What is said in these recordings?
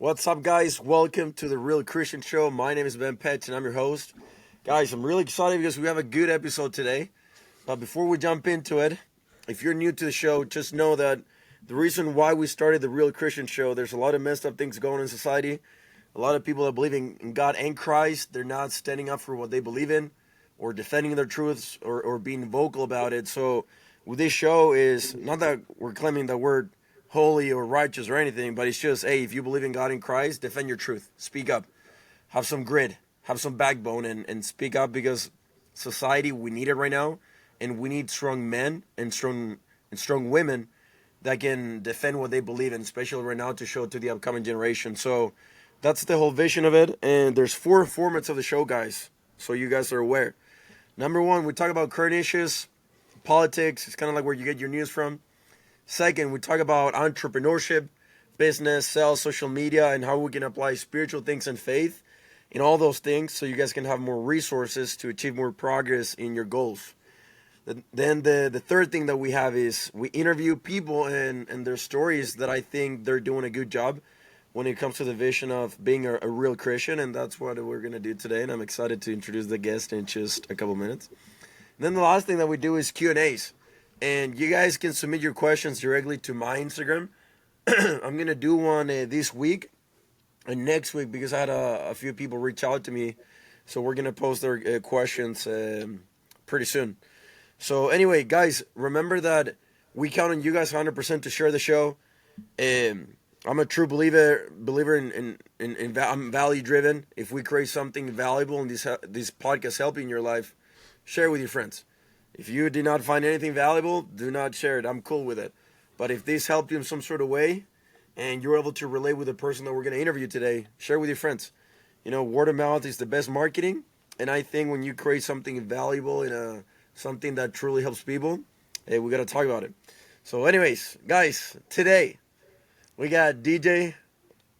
What's up, guys? Welcome to the Real Christian Show. My name is Ben Petch, and I'm your host. Guys, I'm really excited because we have a good episode today. But before we jump into it, if you're new to the show, just know that the reason why we started the Real Christian Show, there's a lot of messed up things going on in society. A lot of people that believe in God and Christ, they're not standing up for what they believe in or defending their truths or being vocal about it. So, with this show is not that we're claiming that we're holy or righteous or anything, but it's just, hey, if you believe in God and Christ, defend your truth. Speak up. Have some grit. Have some backbone and speak up because society, we need it right now. And we need strong men and strong women that can defend what they believe in, especially right now to show to the upcoming generation. So that's the whole vision of it. And there's 4 formats of the show, guys, so you guys are aware. Number 1, we talk about current issues, politics. It's kind of like where you get your news from. Second, we talk about entrepreneurship, business, sales, social media, and how we can apply spiritual things and faith in all those things so you guys can have more resources to achieve more progress in your goals. Then the third thing that we have is we interview people and their stories that I think they're doing a good job when it comes to the vision of being a real Christian, and that's what we're going to do today, and I'm excited to introduce the guest in just a couple minutes. And then the last thing that we do is Q&As. And you guys can submit your questions directly to my Instagram. I'm going to do one this week and next week because I had a few people reach out to me. So we're going to post their questions pretty soon. So anyway, guys, remember that we count on you guys 100% to share the show. I'm a true believer in I'm value driven. If we create something valuable and this podcast helping your life, share it with your friends. If you did not find anything valuable, do not share it. I'm cool with it. But if this helped you in some sort of way and you're able to relate with the person that we're going to interview today, share it with your friends. You know, word of mouth is the best marketing. And I think when you create something valuable and something that truly helps people, hey, we got to talk about it. So anyways, guys, today we got DJ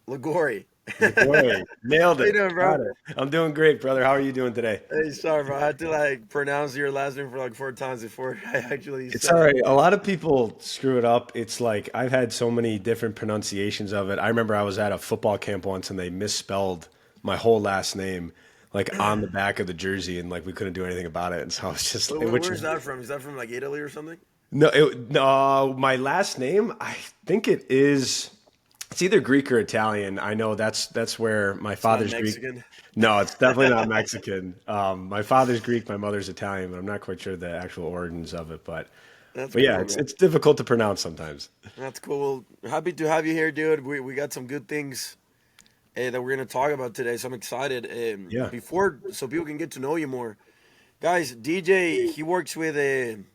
Liguori. Boy, nailed How you it. doing, bro? Got it. I'm doing great, brother. How are you doing today? Hey, sorry, bro. I had to pronounce your last name for 4 times before I actually It's said all it. right. A lot of people screw it up. It's like I've had so many different pronunciations of it. I remember I was at a football camp once and they misspelled my whole last name like on the back of the jersey and like we couldn't do anything about it. And so I was just like, which Where's that from? Is that from Italy or something? no, my last name, I think it's either Greek or Italian. I know that's where my It's not father's Greek. Mexican. No, it's definitely not Mexican. My father's Greek, my mother's Italian, but I'm not quite sure the actual origins of it. That's But yeah, cool, it's man. it's difficult to pronounce sometimes. That's cool. Well, happy to have you here, dude. We got some good things that we're gonna talk about today, so I'm excited. Yeah. Before, so people can get to know you more, guys. DJ, he works with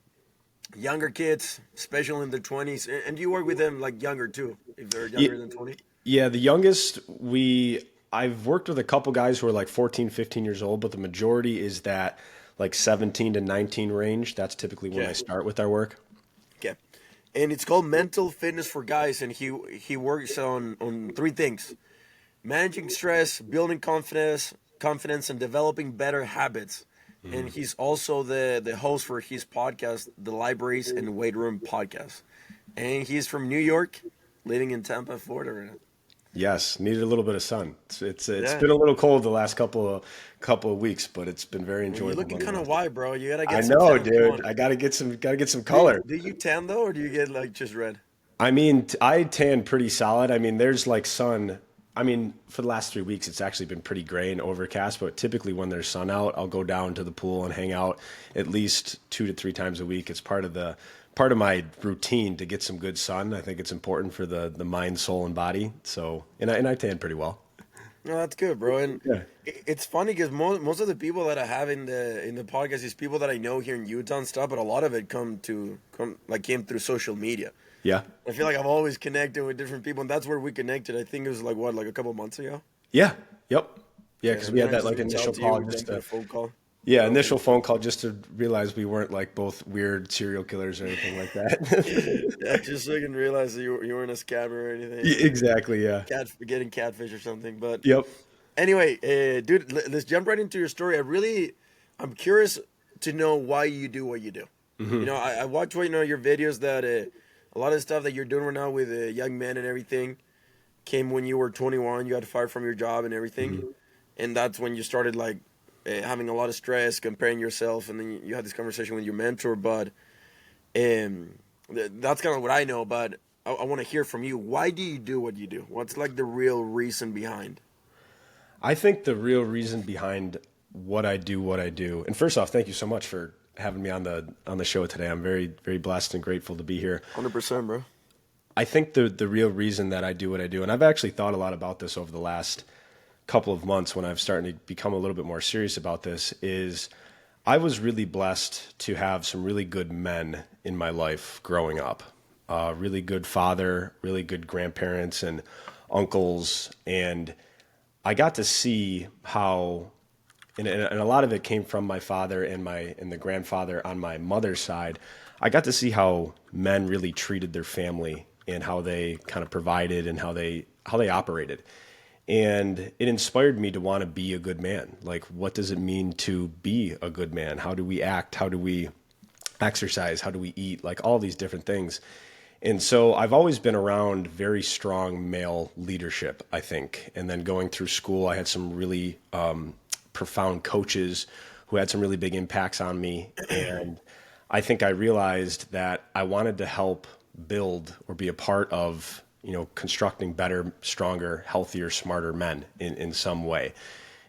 younger kids, especially in their 20s, and you work with them like younger too, if they're Yeah, younger than 20. yeah, the youngest I've worked with a couple guys who are like 14, 15 years old, but the majority is that like 17 to 19 range. That's typically when I Okay. start with our work. Okay. And it's called Mental Fitness for Guys, and he works on 3 things: managing stress, building confidence, and developing better habits. And he's also the host for his podcast, the Libraries and Weight Room podcast. And he's from New York, living in Tampa, Florida right now. Yes, needed a little bit of sun. It's Yeah. been a little cold the last couple of weeks, but it's been very Well, you're enjoyable looking kind of nonetheless. white, bro. You gotta I get some know, tan. Come dude. on. I gotta get some Do you, color. do you tan though, or do you get just red? I mean, I tan pretty solid. I mean, there's like sun. I mean, for the last 3 weeks, it's actually been pretty gray and overcast. But typically, when there's sun out, I'll go down to the pool and hang out at least 2 to 3 times a week. It's part of my routine to get some good sun. I think it's important for the mind, soul, and body. So, and I tan pretty well. No, that's good, bro. And Yeah. it's funny because most of the people that I have in the podcast is people that I know here in Utah and stuff, but a lot of it came through social media. Yeah. I feel like I've always connected with different people, and that's where we connected. I think it was like a couple months ago. Yeah. Yep. Yeah, Yeah, because and we then had I that just like reached initial out to you. call We just jumped in a to phone call. yeah, Go for initial it. phone call just to realize we weren't like both weird serial killers or anything like that. Yeah, just so you can realize that you weren't a scammer or anything, or Exactly. Yeah. getting catfish or something. But Yep. anyway, dude, let's jump right into your story. I'm curious to know why you do what you do. You know, I watch your videos that a lot of stuff that you're doing right now with young men and everything. came when you were 21. You got fired from your job and everything, and that's when you started like having a lot of stress, comparing yourself, and then you had this conversation with your mentor. But that's kind of what I know. But I want to hear from you. Why do you do what you do? What's like the real reason behind? I think the real reason behind what I do, and first off, thank you so much for having me on the show today. I'm very, very blessed and grateful to be here. 100%, bro. I think the real reason that I do what I do, and I've actually thought a lot about this over the last couple of months when I've started to become a little bit more serious about this, is I was really blessed to have some really good men in my life growing up. Really good father, really good grandparents and uncles, and I got to see how, and a lot of it came from my father and the grandfather on my mother's side. I got to see how men really treated their family and how they kind of provided and how they operated. And it inspired me to want to be a good man. Like, what does it mean to be a good man? How do we act? How do we exercise? How do we eat? Like all these different things. And so I've always been around very strong male leadership, I think. And then going through school, I had some really profound coaches who had some really big impacts on me. And I think I realized that I wanted to help build or be a part of, constructing better, stronger, healthier, smarter men in some way.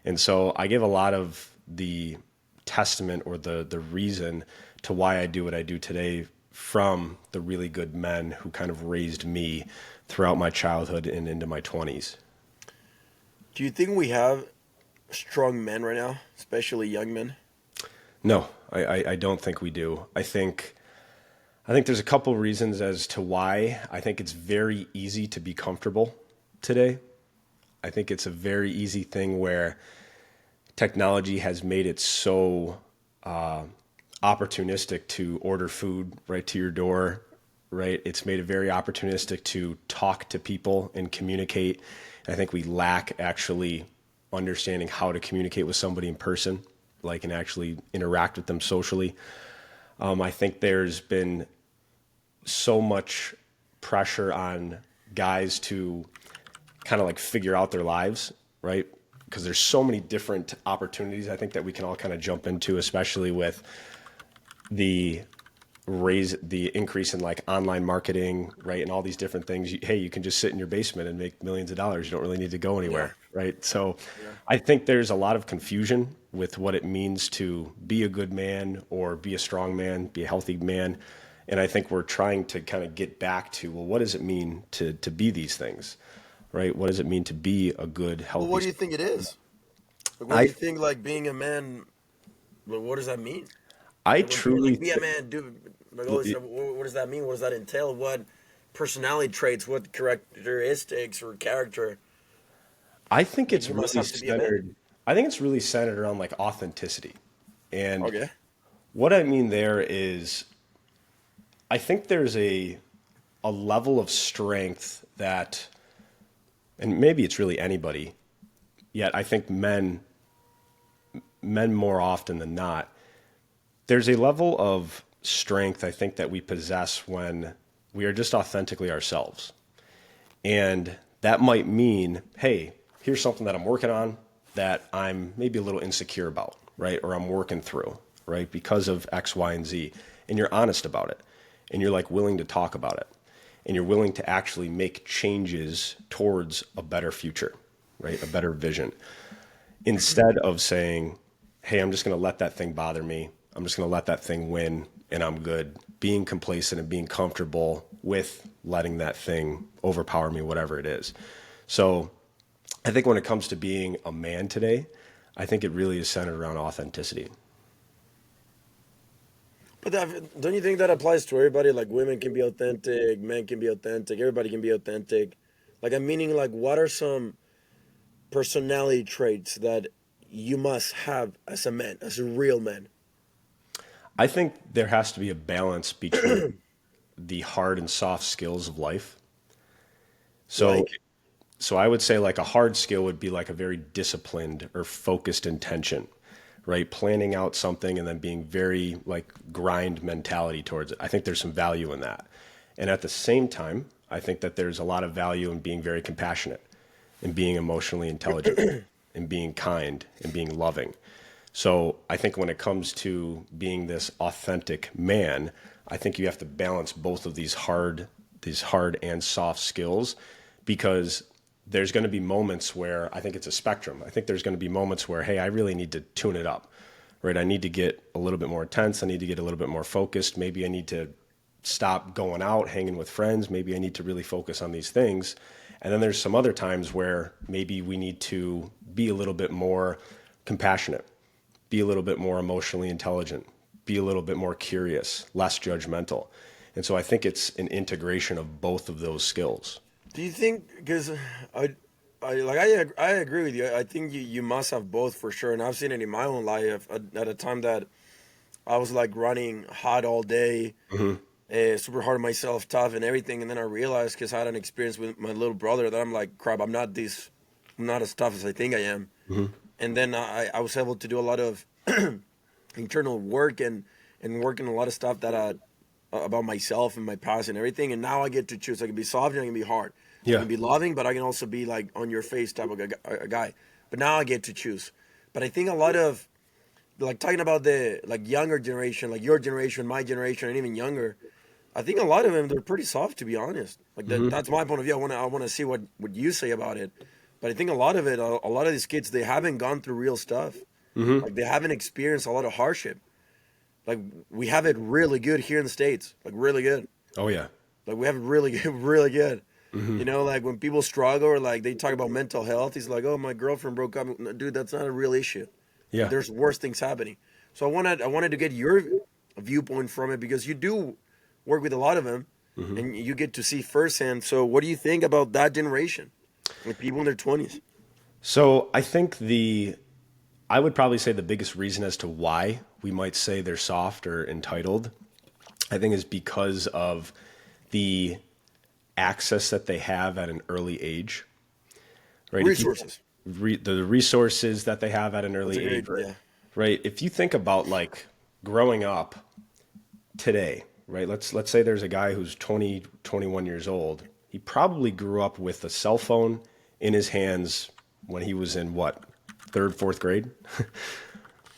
And so I give a lot of the testament or the reason to why I do what I do today from the really good men who kind of raised me throughout my childhood and into my 20s. Do you think we have strong men right now, especially young men? No, I don't think we do. I think there's a couple reasons as to why. I think it's very easy to be comfortable today. I think it's a very easy thing where technology has made it so opportunistic to order food right to your door, right? It's made it very opportunistic to talk to people and communicate. I think we lack actually understanding how to communicate with somebody in person, like, and actually interact with them socially. I think there's been so much pressure on guys to kind of like figure out their lives, right? Because there's so many different opportunities I think that we can all kind of jump into, especially with the increase in like online marketing, right? And all these different things. Hey, you can just sit in your basement and make millions of dollars. You don't really need to go anywhere, right? So I think there's a lot of confusion with what it means to be a good man or be a strong man, be a healthy man. And I think we're trying to kind of get back to, well, what does it mean to be these things, right? What does it mean to be a good, healthy? Well, what do you think it is? Like, what do you think, like, being a man, well, what does that mean? I Like, when people are truly, like, be a man, do, like, all this stuff, what does that mean? What does that entail? What personality traits, what characteristics or character I think it's you must really have to be a man? centered. I think it's really centered around like authenticity. And Okay. what I mean there is, I think there's a level of strength that, and maybe it's really anybody, yet I think men more often than not, there's a level of strength I think that we possess when we are just authentically ourselves. And that might mean, hey, here's something that I'm working on that I'm maybe a little insecure about, right? Or I'm working through, right? Because of X, Y, and Z. And you're honest about it. And you're like willing to talk about it. And you're willing to actually make changes towards a better future, right? A better vision. Instead of saying, hey, I'm just going to let that thing bother me. I'm just going to let that thing win and I'm good. Being complacent and being comfortable with letting that thing overpower me, whatever it is. So I think when it comes to being a man today, I think it really is centered around authenticity. But don't you think that applies to everybody? Like, women can be authentic, men can be authentic, everybody can be authentic. Like, I'm meaning, like, what are some personality traits that you must have as a man, as a real man? I think there has to be a balance between the hard and soft skills of life. So, Like, so I would say like a hard skill would be like a very disciplined or focused intention, right? Planning out something and then being very like grind mentality towards it. I think there's some value in that. And at the same time, I think that there's a lot of value in being very compassionate and being emotionally intelligent and being kind and being loving. So I think when it comes to being this authentic man, I think you have to balance both of these hard and soft skills, because there's going to be moments where I think it's a spectrum. I think there's going to be moments where, hey, I really need to tune it up, right? I need to get a little bit more intense. I need to get a little bit more focused. Maybe I need to stop going out, hanging with friends. Maybe I need to really focus on these things. And then there's some other times where maybe we need to be a little bit more compassionate, be a little bit more emotionally intelligent, be a little bit more curious, less judgmental. And so I think it's an integration of both of those skills. Do you think, because I agree with you. I think you must have both for sure, and I've seen it in my own life at a time that I was like running hot all day, super hard on myself, tough and everything, and then I realized, because I had an experience with my little brother, that I'm like, crap, I'm not as tough as I think I am. And then I was able to do a lot of internal work and working a lot of stuff that about myself and my past and everything. And now I get to choose. I can be soft and I can be hard. I can be loving, but I can also be like on your face type of a guy. But now I get to choose. But I think a lot of, like, talking about the like younger generation, like your generation, my generation, and even younger, I think a lot of them, they're pretty soft, to be honest. Like that's my point of view. I want to see what you say about it. But I think a lot of these kids, they haven't gone through real stuff. Like they haven't experienced a lot of hardship. Like we have it really good here in the States, like really good. Oh yeah. Like we have it really good, really good. You know, like when people struggle or like they talk about mental health, he's like, "Oh, my girlfriend broke up." No, dude, that's not a real issue. Yeah. There's worse things happening. So I wanted to get your viewpoint from it, because you do work with a lot of them, and you get to see firsthand. So what do you think about that generation, with people in their 20s? So I think I would probably say the biggest reason as to why we might say they're soft or entitled, I think, is because of the access that they have at an early age. Right? Resources. The resources that they have at an early age. Yeah. Right? If you think about like growing up today, right? Let's say there's a guy who's 20, 21 years old. He probably grew up with a cell phone in his hands when he was in what, third, fourth grade,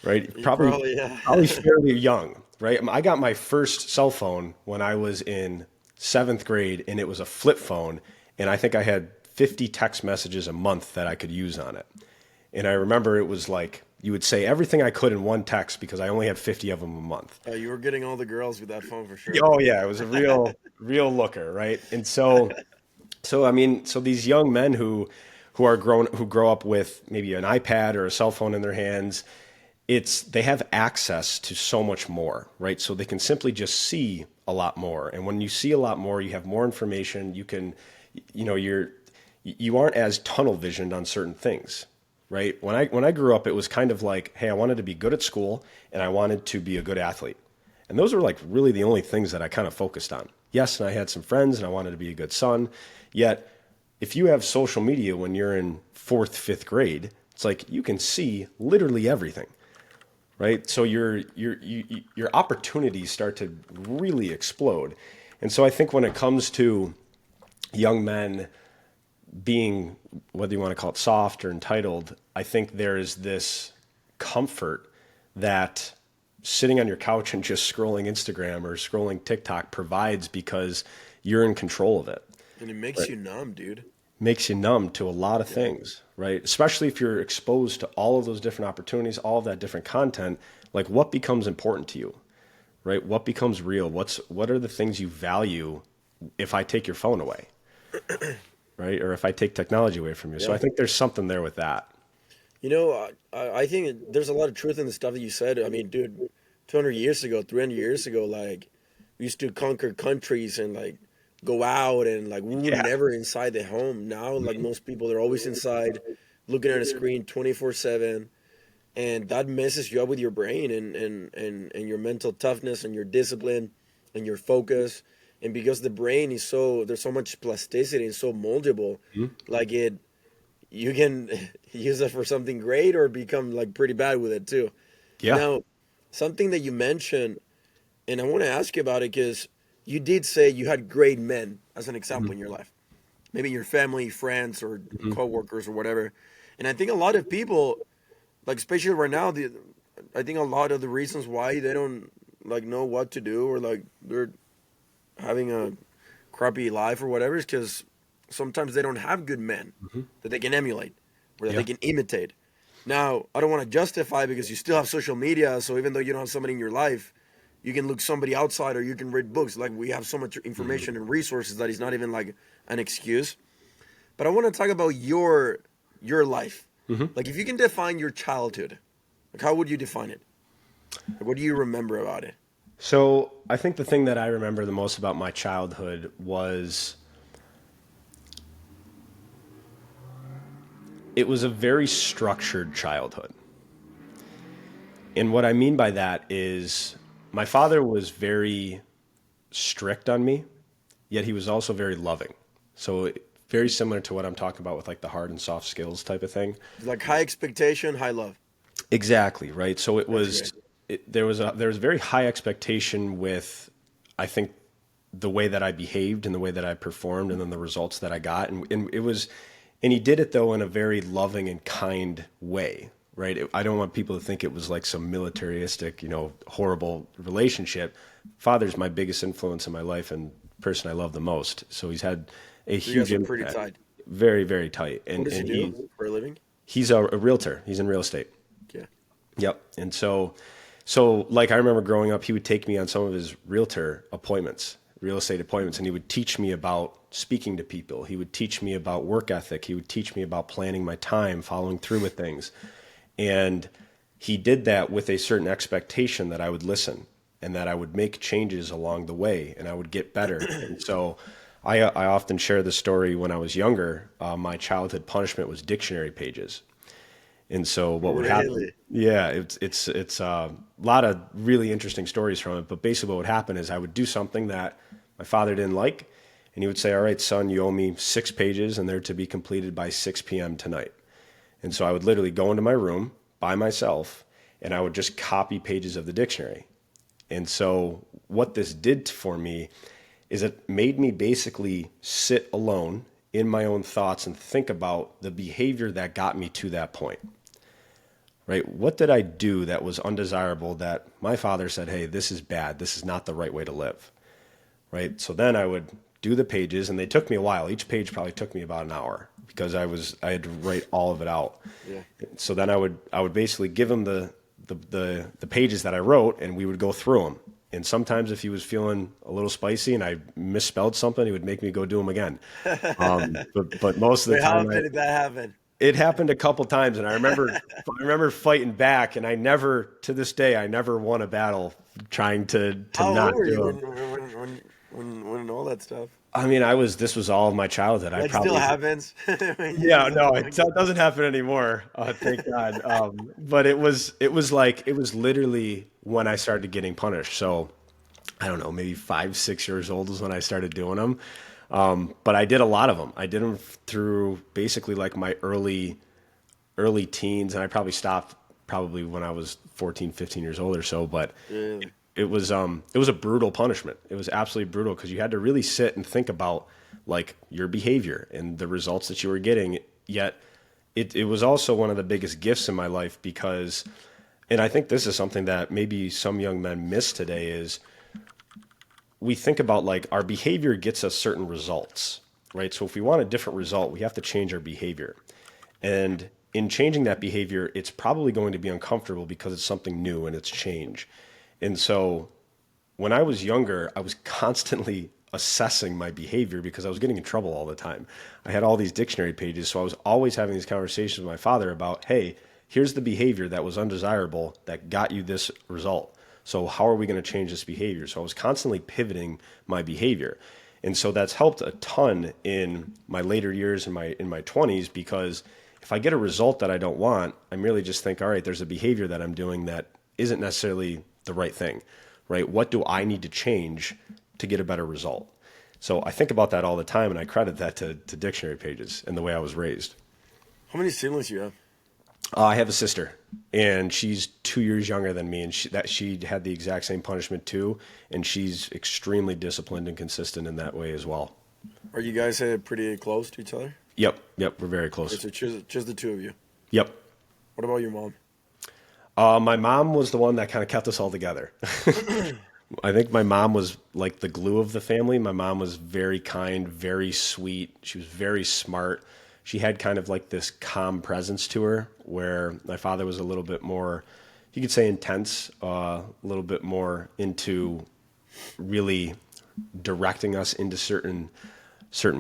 right? Probably fairly young, right? I got my first cell phone when I was in seventh grade, and it was a flip phone, and I think I had 50 text messages a month that I could use on it. And I remember it was like you would say everything I could in one text because I only had 50 of them a month. You were getting all the girls with that phone for sure. Oh yeah, it was a real looker, right? And so I mean, so these young men who grow up with maybe an iPad or a cell phone in their hands, they have access to so much more, right? So they can simply just see a lot more. And when you see a lot more, you have more information. You can, you aren't as tunnel visioned on certain things, right? When I grew up, it was kind of like, hey, I wanted to be good at school and I wanted to be a good athlete. And those were like really the only things that I kind of focused on. Yes, and I had some friends and I wanted to be a good son. Yet, if you have social media when you're in fourth, fifth grade, it's like you can see literally everything, right? So your opportunities start to really explode. And so I think when it comes to young men being, whether you want to call it soft or entitled, I think there's this comfort that sitting on your couch and just scrolling Instagram or scrolling TikTok provides, because you're in control of it. And it makes you numb, dude. Makes you numb to a lot of things, right? Especially if you're exposed to all of those different opportunities, all of that different content. Like, what becomes important to you, right? What becomes real? What are the things you value if I take your phone away, right? Or if I take technology away from you. So I think there's something there with that. You know, I think there's a lot of truth in the stuff that you said. I mean, dude, 200 years ago, 300 years ago, like, we used to conquer countries and, like, go out, and, like, we were never inside the home. Now, like, most people, they're always inside, looking at a screen 24/7, and that messes you up with your brain and your mental toughness and your discipline and your focus. And because the brain is there's so much plasticity and so moldable, like you can use it for something great or become like pretty bad with it too. Yeah. Now, something that you mentioned, and I want to ask you about it, because you did say you had great men as an example in your life, maybe your family, friends, or Mhm. coworkers or whatever. And I think a lot of people, like especially right now, I think a lot of the reasons why they don't like know what to do or like they're having a crappy life or whatever is because sometimes they don't have good men Mhm. that they can emulate or that Yeah. they can imitate. Now, I don't want to justify because you still have social media, so even though you don't have somebody in your life, you can look somebody outside or you can read books. Like we have so much Mhm. information and resources that is not even like an excuse. But I want to talk about your life. Mhm. Like if you can define your childhood, like how would you define it? Like, what do you remember about it? So I think the thing that I remember the most about my childhood was it was a very structured childhood. And what I mean by that is my father was very strict on me, yet he was also very loving. So very similar to what I'm talking about with like the hard and soft skills type of thing. It's like high expectation, high love. Exactly, right? So it That's was great. there was very high expectation with I think the way that I behaved and the way that I performed and then the results that I got and it was and he did it though in a very loving and kind way, right? I don't want people to think it was like some militaristic, horrible relationship. Father's my biggest influence in my life and person I love the most. So he's had a So you guys huge are pretty impact. tight. Very, very tight. What And does he and do for a living? he's a realtor. He's in real estate. Yeah. Yep. And so like I remember growing up, he would take me on some of his realtor appointments, real estate appointments, and he would teach me about speaking to people. He would teach me about work ethic. He would teach me about planning my time, following through with things. And he did that with a certain expectation that I would listen and that I would make changes along the way and I would get better. And so I often share the story when I was younger. My childhood punishment was dictionary pages. And so what would happen? Really? Yeah, it's a lot of really interesting stories from it. But basically, what would happen is I would do something that my father didn't like, and he would say, "All right, son, you owe me 6 pages, and they're to be completed by 6 p.m. tonight." And so I would literally go into my room by myself, and I would just copy pages of the dictionary. And so what this did for me is it made me basically sit alone in my own thoughts and think about the behavior that got me to that point, right? What did I do that was undesirable that my father said, hey, this is bad. This is not the right way to live, right? So then I would do the pages and they took me a while. Each page probably took me about an hour because I had to write all of it out. Yeah. So then I would basically give him the pages that I wrote and we would go through them. And sometimes if he was feeling a little spicy and I misspelled something, he would make me go do them again. But most of the Wait, how time often did that happen? it happened a couple times, and I remember fighting back, and I never, to this day, I never won a battle trying to How old not were you do when them. all that stuff? I mean, this was all of my childhood. I That still probably, happens. When yeah, you- no, it doesn't happen anymore. Thank God. But it was literally when I started getting punished. So I don't know, maybe 5, 6 years old is when I started doing them. But I did a lot of them. I did them through basically like my early teens, and I probably stopped probably when I was 14, 15 years old or so. But Really? it was a brutal punishment. It was absolutely brutal because you had to really sit and think about like your behavior and the results that you were getting. Yet it was also one of the biggest gifts in my life because, and I think this is something that maybe some young men miss today is we think about like our behavior gets us certain results, right? So if we want a different result, we have to change our behavior. And in changing that behavior, it's probably going to be uncomfortable because it's something new and it's change. And so when I was younger, I was constantly assessing my behavior because I was getting in trouble all the time. I had all these dictionary pages, so I was always having these conversations with my father about, hey, here's the behavior that was undesirable that got you this result. So how are we going to change this behavior? So I was constantly pivoting my behavior. And so that's helped a ton in my later years in my 20s because if I get a result that I don't want, I merely just think, all right, there's a behavior that I'm doing that isn't necessarily the right thing, right? What do I need to change to get a better result? So I think about that all the time, and I credit that to dictionary pages and the way I was raised. How many siblings you have? I have a sister, and she's 2 years younger than me, and she had the exact same punishment too, and she's extremely disciplined and consistent in that way as well. Are you guys pretty close to each other? Yep, yep, we're very Okay, close. so just the two of you. Yep. What about your mom? My mom was the one that kind of kept us all together. I think my mom was like the glue of the family. My mom was very kind, very sweet. She was very smart. She had kind of like this calm presence to her, where my father was a little bit more, you could say, intense, a little bit more into really directing us into certain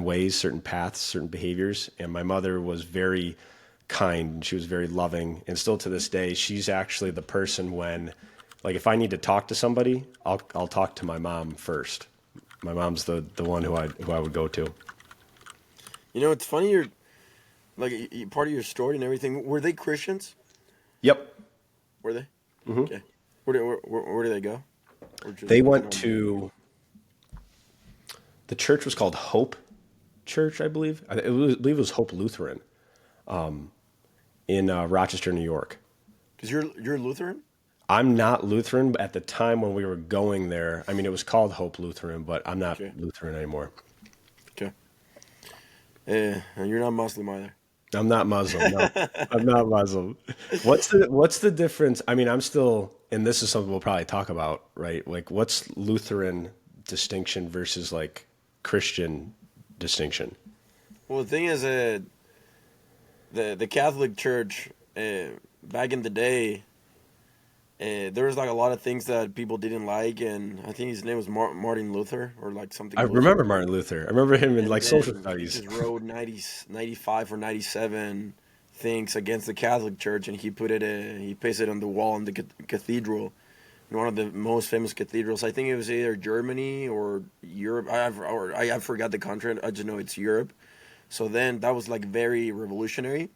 ways, certain paths, certain behaviors. And my mother was very kind, and she was very loving. And still to this day, she's actually the person when, like, if I need to talk to somebody, I'll talk to my mom first. My mom's the one who I would go to. You know, it's funny. You're like part of your story and everything. Were they Christians? Yep. Were they? Okay. Where did they go? Or just They like went to the church was called Hope Church, I believe. I believe it was Hope Lutheran, in Rochester, New York. because you're Lutheran. I'm not Lutheran, but at the time when we were going there, I mean, it was called Hope Lutheran, but I'm not Okay. Lutheran anymore. Okay. And you're not Muslim either. I'm not Muslim. No, I'm not Muslim. What's the difference? I mean, I'm still, and this is something we'll probably talk about, right? Like, what's Lutheran distinction versus like Christian distinction? Well, the thing is, the Catholic Church back in the day, there was like a lot of things that people didn't like, and I think his name was Martin Luther or like something. I Luther. remember Martin Luther. I remember him in And like social then he studies. just wrote 95 or 97 things against the Catholic Church, and he pasted it on the wall in the cathedral, in one of the most famous cathedrals. I think it was either Germany or Europe. I forgot the country. I just know it's Europe. So then that was like very revolutionary.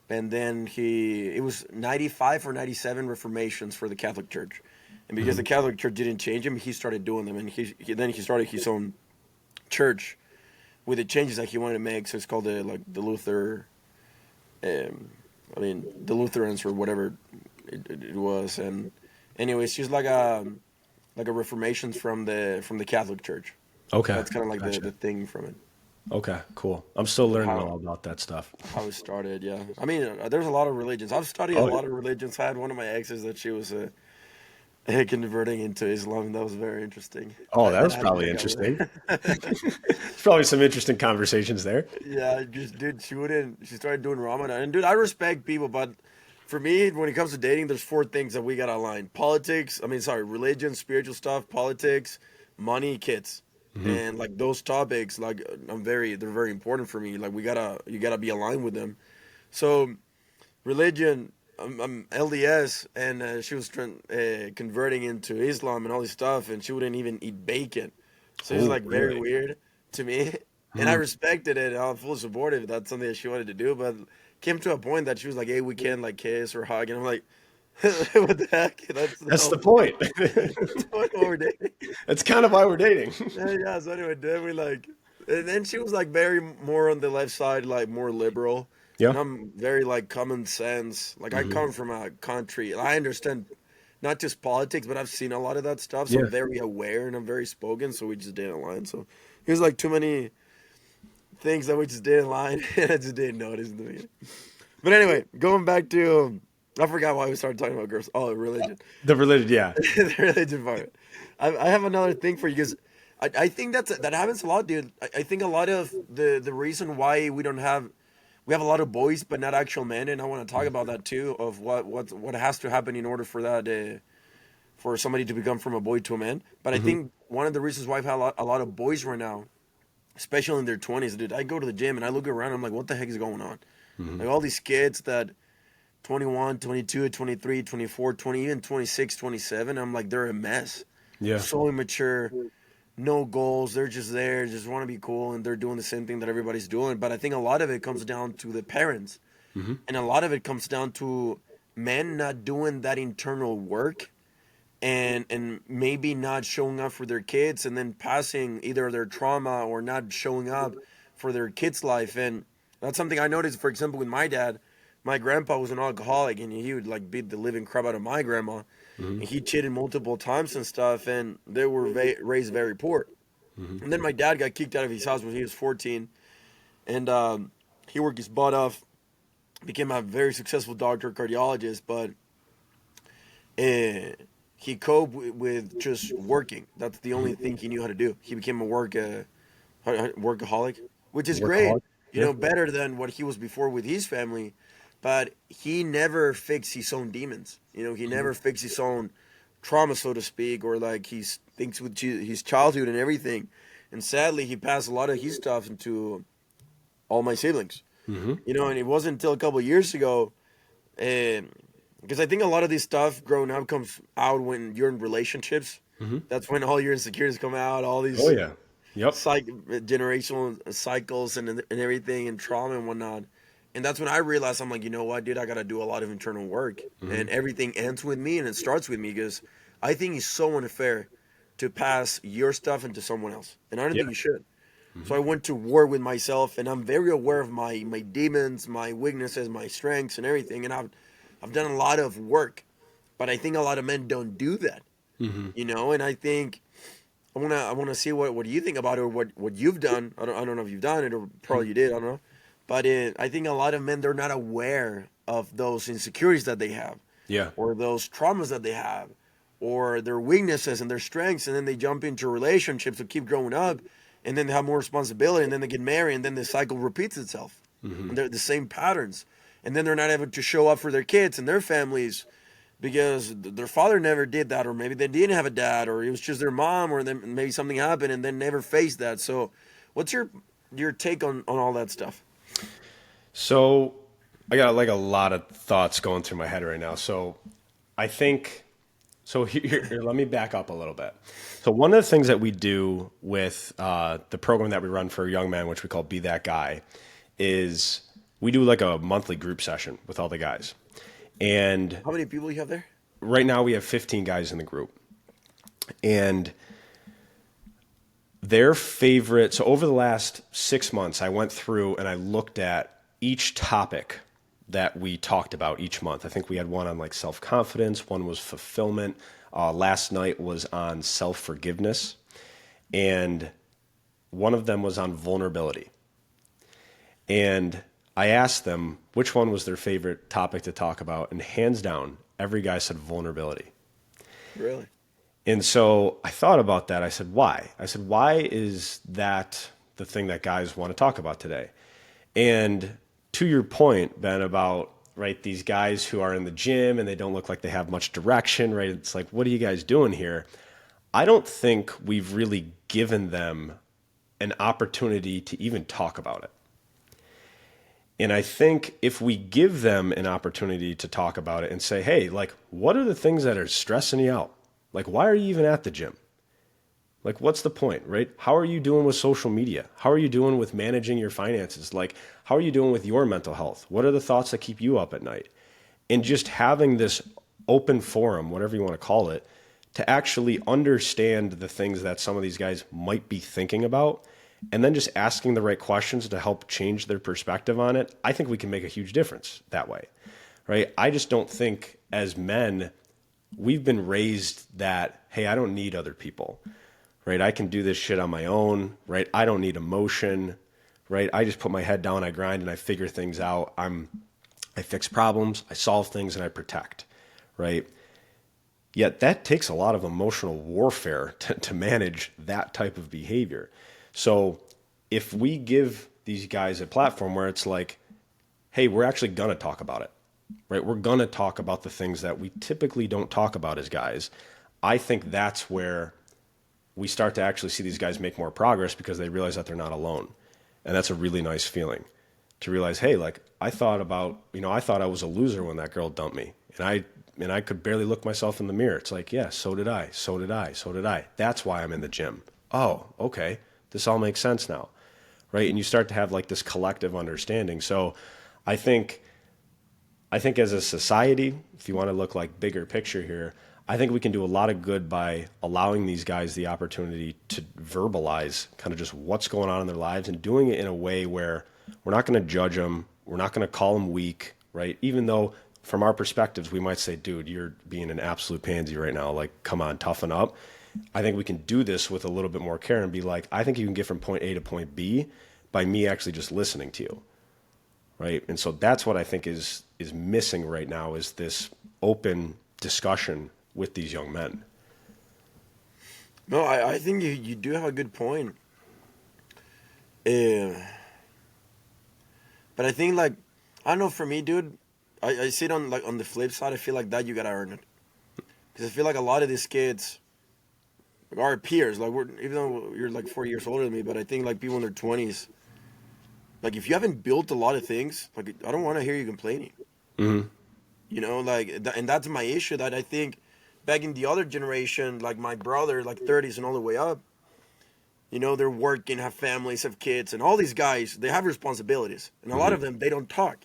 And then it was 95 or 97 reformations for the Catholic Church. And because the Catholic Church didn't change him, he started doing them. And then he started his own church with the changes that he wanted to make. So it's called the Luther, the Lutherans or whatever it was. And anyway, it's just like a reformations from the Catholic Church. Okay, That's kind of like gotcha. the thing from it. Okay, cool. I'm still learning How all about that stuff. how it started, yeah. I mean, there's a lot of religions. I've studied a Oh, lot of religions. I had one of my exes that she was converting into Islam. That was very interesting. oh, that That was I had to probably break up interesting. with her. There's probably some interesting conversations there. Yeah, just dude, she wouldn't. She started doing Ramadan, and dude, I respect people, but for me, when it comes to dating, there's four things that we gotta align: politics. I mean, sorry, religion, spiritual stuff, politics, money, kids. And like those topics, like they're very important for me. Like you gotta be aligned with them. So religion, I'm LDS, and she was converting into Islam and all this stuff, and she wouldn't even eat bacon. So it was Oh, like very really? weird to me, and I respected it. I'm fully supportive. That's something that she wanted to do, but came to a point that she was like, "Hey, we can't like kiss or hug," and I'm like, "What the heck? That's the That's whole the point. that's what we're dating." That's kind of why we're dating. Yeah. So anyway, then we like, and then she was like very more on the left side, like more liberal, Yeah. and I'm very like common sense. Like I come from a country, and I understand not just politics, but I've seen a lot of that stuff, so Yeah. I'm very aware and I'm very spoken. So we just didn't align. So here's like too many things that we just didn't align, and I just didn't notice in the beginning. But anyway, going back to, I forgot why we started talking about girls. Oh, religion. The religion, yeah. The religion part. I have another thing for you because I think that happens a lot, dude. I think a lot of the reason why we have a lot of boys but not actual men, and I want to talk about that too, of what has to happen in order for that for somebody to become from a boy to a man. But I think one of the reasons why I've had a lot of boys right now, especially in their 20s, dude, I go to the gym and I look around, I'm like, what the heck is going on? Like all these kids that 21, 22, 23, 24, 20, even 26, 27. I'm like, they're a mess. Yeah. So immature, no goals. They're just there, just want to be cool, and they're doing the same thing that everybody's doing. But I think a lot of it comes down to the parents. And a lot of it comes down to men not doing that internal work and maybe not showing up for their kids and then passing either their trauma or not showing up for their kids' life. And that's something I noticed, for example, with my dad. my grandpa was an alcoholic, and he would like beat the living crap out of my grandma, and he cheated multiple times and stuff, and they were raised very poor. And then my dad got kicked out of his house when he was 14, and he worked his butt off, became a very successful doctor, cardiologist, but he coped with just working. That's the only thing he knew how to do. He became a workaholic, which is great, Workaholic. Yeah. better than what he was before with his family. But he never fixed his own demons. He never fixed his own trauma, so to speak, or like he thinks with his childhood and everything. And sadly, he passed a lot of his stuff into all my siblings. And it wasn't until a couple of years ago, because I think a lot of this stuff growing up comes out when you're in relationships. That's when all your insecurities come out, all these Oh yeah. Yep. generational cycles and everything and trauma and whatnot. And that's when I realized, I'm like, you know what, dude, I got to do a lot of internal work. And everything ends with me and it starts with me, because I think it's so unfair to pass your stuff into someone else. And I don't think you should. So I went to war with myself, and I'm very aware of my demons, my weaknesses, my strengths and everything. And I've done a lot of work, but I think a lot of men don't do that, and I think I want to see what you think about it, or what you've done. I don't know if you've done it, or probably you did. I don't know. But I think a lot of men, they're not aware of those insecurities that they have, Yeah. or those traumas that they have, or their weaknesses and their strengths, and then they jump into relationships to keep growing up, and then they have more responsibility, and then they get married, and then the cycle repeats itself. And they're the same patterns. And then they're not able to show up for their kids and their families because their father never did that, or maybe they didn't have a dad, or it was just their mom, or then maybe something happened and then never faced that. So what's your take on all that stuff? So I got like a lot of thoughts going through my head right now. So I think, here, let me back up a little bit. So one of the things that we do with the program that we run for young men, which we call Be That Guy, is we do like a monthly group session with all the guys. And How many people you have there? right now we have 15 guys in the group. And their favorite, so over the last 6 months, I went through and I looked at each topic that we talked about each month. I think we had one on like self-confidence, one was fulfillment. Last night was on self-forgiveness. And one of them was on vulnerability. And I asked them which one was their favorite topic to talk about. And hands down, every guy said vulnerability. Really? And so I thought about that. I said, why? I said, why is that the thing that guys want to talk about today? And to your point, Ben, about, right, these guys who are in the gym and they don't look like they have much direction, right? It's like, what are you guys doing here? I don't think we've really given them an opportunity to even talk about it. And I think if we give them an opportunity to talk about it and say, hey, like, what are the things that are stressing you out? Like, why are you even at the gym? Like, what's the point, right? How are you doing with social media? How are you doing with managing your finances? Like, how are you doing with your mental health? What are the thoughts that keep you up at night? And just having this open forum, whatever you want to call it, to actually understand the things that some of these guys might be thinking about, and then just asking the right questions to help change their perspective on it, I think we can make a huge difference that way, right? I just don't think as men, we've been raised that, hey, I don't need other people, right? I can do this shit on my own, right? I don't need emotion, right? I just put my head down, I grind, and I figure things out. I fix problems, I solve things, and I protect, right? Yet that takes a lot of emotional warfare to manage that type of behavior. So if we give these guys a platform where it's like, hey, we're actually going to talk about it, right? We're going to talk about the things that we typically don't talk about as guys. I think that's where we start to actually see these guys make more progress, because they realize that they're not alone. And that's a really nice feeling to realize, hey, like, I thought I was a loser when that girl dumped me, and I could barely look myself in the mirror. It's like, yeah, so did I. That's why I'm in the gym. Oh, okay. This all makes sense now, right? And you start to have like this collective understanding. So I think as a society, if you want to look like bigger picture here, I think we can do a lot of good by allowing these guys the opportunity to verbalize kind of just what's going on in their lives, and doing it in a way where we're not going to judge them. We're not going to call them weak. right? Even though from our perspectives, we might say, dude, you're being an absolute pansy right now. Like, come on, toughen up. I think we can do this with a little bit more care and be like, I think you can get from point A to point B by me actually just listening to you, right? And so that's what I think is missing right now is this open discussion with these young men. No, I think you do have a good point. Uh, but I think like I don't know for me, dude. I see it on like on the flip side. I feel like that you gotta earn it because I feel like a lot of these kids, like our peers, like we're even though you're like 40 years older than me, but I think like people in their 20s, like if you haven't built a lot of things, like I don't want to hear you complaining. Mm-hmm. You know, like and that's my issue that I think back in the other generation, like my brother, like 30s and all the way up. You know, they're working, have families, have kids, and all these guys, they have responsibilities. And a lot of them, they don't talk.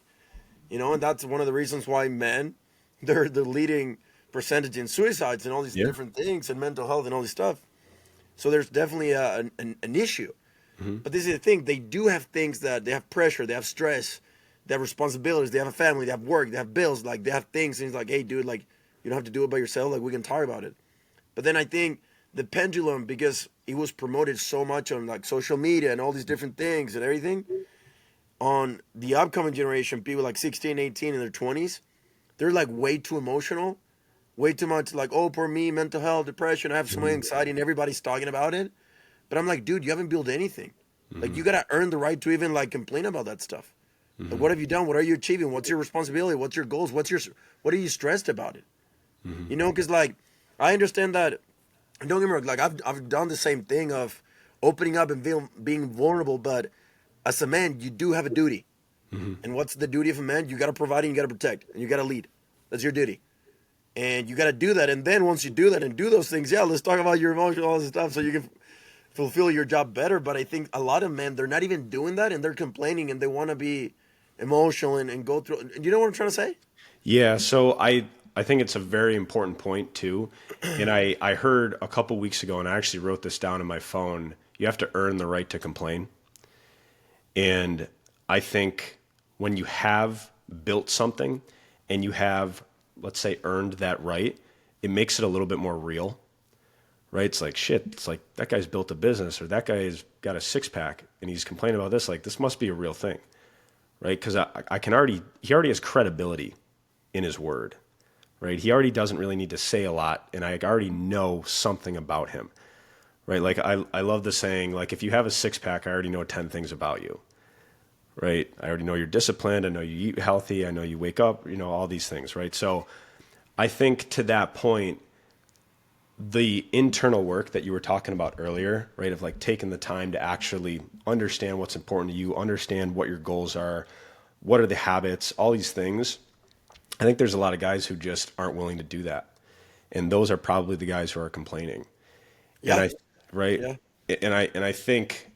You know, and that's one of the reasons why men, they're the leading percentage in suicides and all these Yeah. different things and mental health and all this stuff. So there's definitely an issue. But this is the thing. They do have things that they have pressure, they have stress, they have responsibilities, they have a family, they have work, they have bills. Like, they have things. And it's like, hey, dude, like, you don't have to do it by yourself. Like, we can talk about it. But then I think the pendulum, because it was promoted so much on like social media and all these different things and everything, on the upcoming generation, people like 16, 18 in their 20s, they're like way too emotional, way too much like, oh, poor me, mental health, depression, I have so much anxiety, and everybody's talking about it. But I'm like, dude, you haven't built anything. Like, you gotta earn the right to even like complain about that stuff. Like, what have you done? What are you achieving? What's your responsibility? What's your goals? What are you stressed about it? You know, because like I understand that. Don't get me wrong. Like I've done the same thing of opening up and being vulnerable. But as a man, you do have a duty. And what's the duty of a man? You got to provide and you got to protect and you got to lead. That's your duty. And you got to do that. And then once you do that and do those things, yeah, let's talk about your emotions, all this stuff, so you can fulfill your job better. But I think a lot of men, they're not even doing that, and they're complaining and they want to be emotional and go through. You know what I'm trying to say? Yeah, so I think it's a very important point too. And I heard a couple weeks ago, and I actually wrote this down in my phone, you have to earn the right to complain. And I think when you have built something and you have, let's say, earned that right, it makes it a little bit more real, right? It's like, shit, it's like that guy's built a business or that guy's got a six pack and he's complaining about this. Like, this must be a real thing, right? Because he already has credibility in his word, right? He already doesn't really need to say a lot, and I already know something about him, right? Like I love the saying, like, if you have a six pack, I already know 10 things about you, right? I already know you're disciplined. I know you eat healthy. I know you wake up, you know, all these things, right? So I think to that point, the internal work that you were talking about earlier, right? Of like taking the time to actually understand what's important to you, understand what your goals are, what are the habits, all these things. I think there's a lot of guys who just aren't willing to do that. And those are probably the guys who are complaining. Yeah. And right. Yeah. And I think,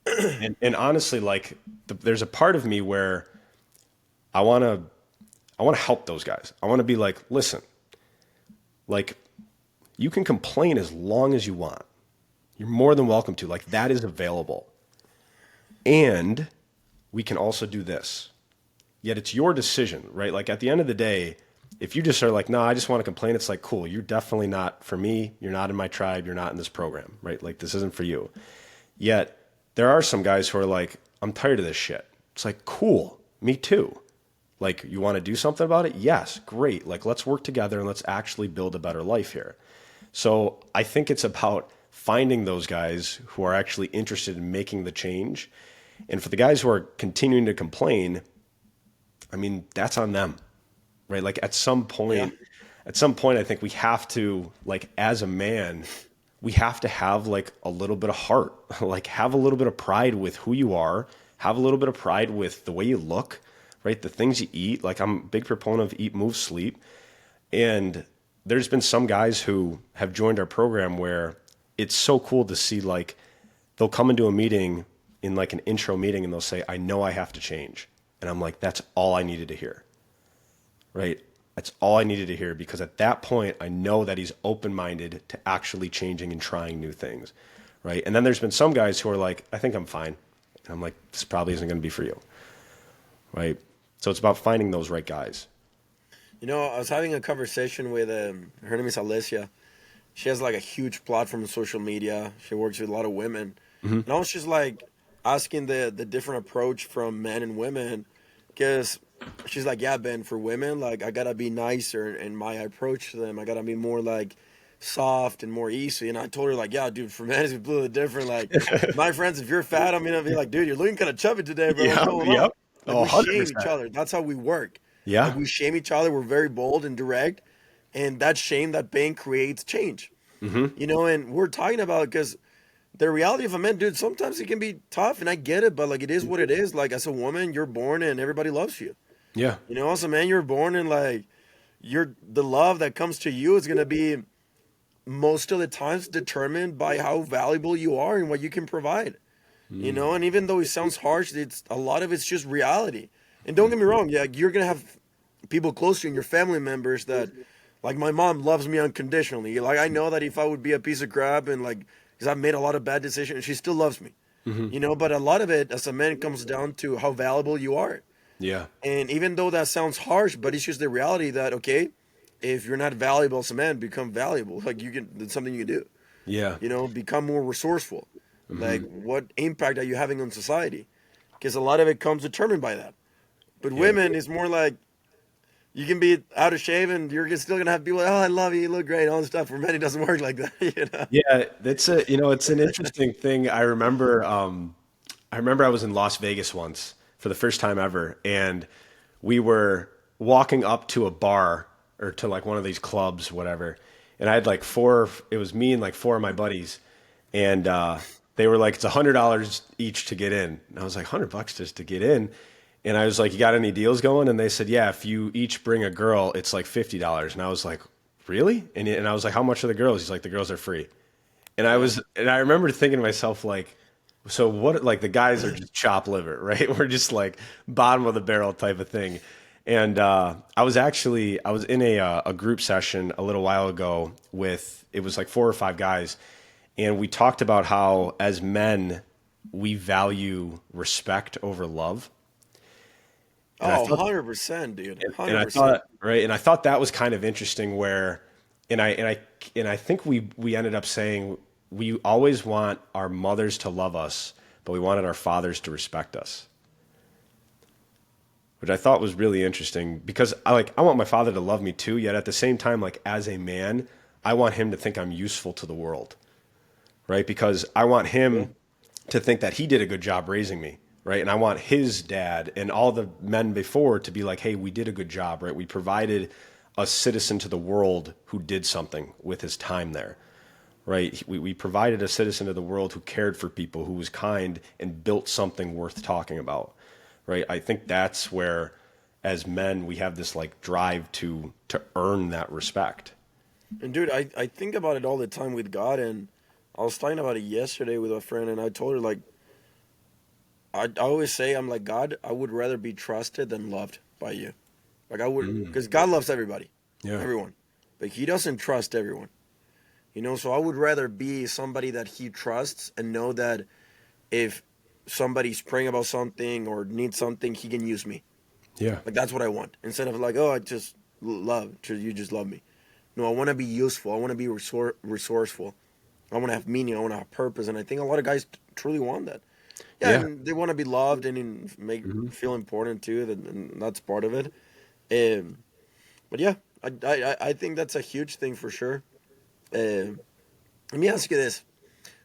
and honestly, like there's a part of me where I want to help those guys. I want to be like, listen, like you can complain as long as you want. You're more than welcome to. Like, that is available. And we can also do this. Yet it's your decision, right? Like, at the end of the day, if you just are like, no, I just want to complain, it's like, cool, you're definitely not for me. You're not in my tribe. You're not in this program, right? Like, this isn't for you. Yet there are some guys who are like, I'm tired of this shit. It's like, cool, me too. Like, you want to do something about it? Yes, great. Like, let's work together and let's actually build a better life here. So I think it's about finding those guys who are actually interested in making the change. And for the guys who are continuing to complain, I mean, that's on them, right? Like at some point, I think we have to, like, as a man, we have to have like a little bit of heart, like have a little bit of pride with who you are, have a little bit of pride with the way you look, right? The things you eat. Like, I'm a big proponent of eat, move, sleep. And there's been some guys who have joined our program where it's so cool to see, like, they'll come into a meeting in like an intro meeting and they'll say, I know I have to change. And I'm like, that's all I needed to hear, right? That's all I needed to hear, because at that point, I know that he's open-minded to actually changing and trying new things, right? And then there's been some guys who are like, I think I'm fine. And I'm like, this probably isn't going to be for you, right? So it's about finding those right guys. You know, I was having a conversation with her name is Alicia. She has like a huge platform on social media. She works with a lot of women, and I was just like asking the different approach from men and women, because she's like, yeah, Ben, for women, like I gotta be nicer in my approach to them. I gotta be more like soft and more easy. And I told her like, yeah, dude, for men it's completely different. Like my friends, if you're fat, I'm gonna be like, dude, you're looking kind of chubby today, bro. What's Yep, going on? yep. Like Oh, we shame each 100%. other. That's how we work. Like Yeah. we shame each other. We're very bold and direct, and that shame, that pain creates change. You know, and we're talking about because the reality of a man, dude, sometimes it can be tough, and I get it, but like it is what it is. Like as a woman, you're born and everybody loves you. Yeah. You know, as a man, you're born and like you're the love that comes to you is gonna be most of the times determined by how valuable you are and what you can provide. You know, and even though it sounds harsh, it's a lot of it's just reality. And don't get me wrong, yeah, you're gonna have people close to you and your family members that, like my mom loves me unconditionally. Like I know that if I would be a piece of crap and like, because I've made a lot of bad decisions, she still loves me. You know, but a lot of it as a man comes down to how valuable you are. Yeah. And even though that sounds harsh, but it's just the reality that okay, if you're not valuable as a man, become valuable. Like you can, it's something you can do. Yeah. You know, become more resourceful. Like what impact are you having on society? Because a lot of it comes determined by that. But Yeah. women is more like you can be out of shape and you're still gonna have people like, oh, I love you, you look great, all this stuff. For men, it doesn't work like that. You know? Yeah, that's a it's an interesting thing. I remember I was in Las Vegas once for the first time ever, and we were walking up to a bar or to like one of these clubs, whatever. And I had like four. It was me and like four of my buddies, and they were like, "It's $100 each to get in." And I was like, "$100 just to get in?" And I was like, "You got any deals going?" And they said, "Yeah, if you each bring a girl, it's like $50." And I was like, "Really?" And I was like, "How much are the girls?" He's like, "The girls are free." And I remember thinking to myself, like, so what, like the guys are just chop liver, right? We're just like bottom of the barrel type of thing. And I was in a group session a little while ago with, it was like 4 or 5 guys. And we talked about how as men, we value respect over love. And I Oh, thought 100%, dude. and I 100%. thought, right, and I thought that was kind of interesting where, and I think we ended up saying we always want our mothers to love us, but we wanted our fathers to respect us, which I thought was really interesting because I want my father to love me too, yet at the same time, like as a man, I want him to think I'm useful to the world, right? Because I want him to think that he did a good job raising me, right? And I want his dad and all the men before to be like, hey, we did a good job, right? We provided a citizen to the world who did something with his time there, right? We provided a citizen to the world who cared for people, who was kind and built something worth talking about, right? I think that's where, as men, we have this like drive to earn that respect. And dude, I think about it all the time with God, and I was talking about it yesterday with a friend, and I told her like I always say I'm like God. I would rather be trusted than loved by you. Like I would, because God loves everybody, Yeah. everyone, but He doesn't trust everyone. You know, so I would rather be somebody that He trusts and know that if somebody's praying about something or needs something, He can use me. Yeah. Like that's what I want. Instead of like, oh, I just love, you just love me. No, I want to be useful. I want to be resourceful. I want to have meaning. I want to have purpose. And I think a lot of guys truly want that. Yeah, Yeah. and they want to be loved and make feel important too. And that's part of it. Um, but yeah, I think that's a huge thing for sure. Let me ask you this: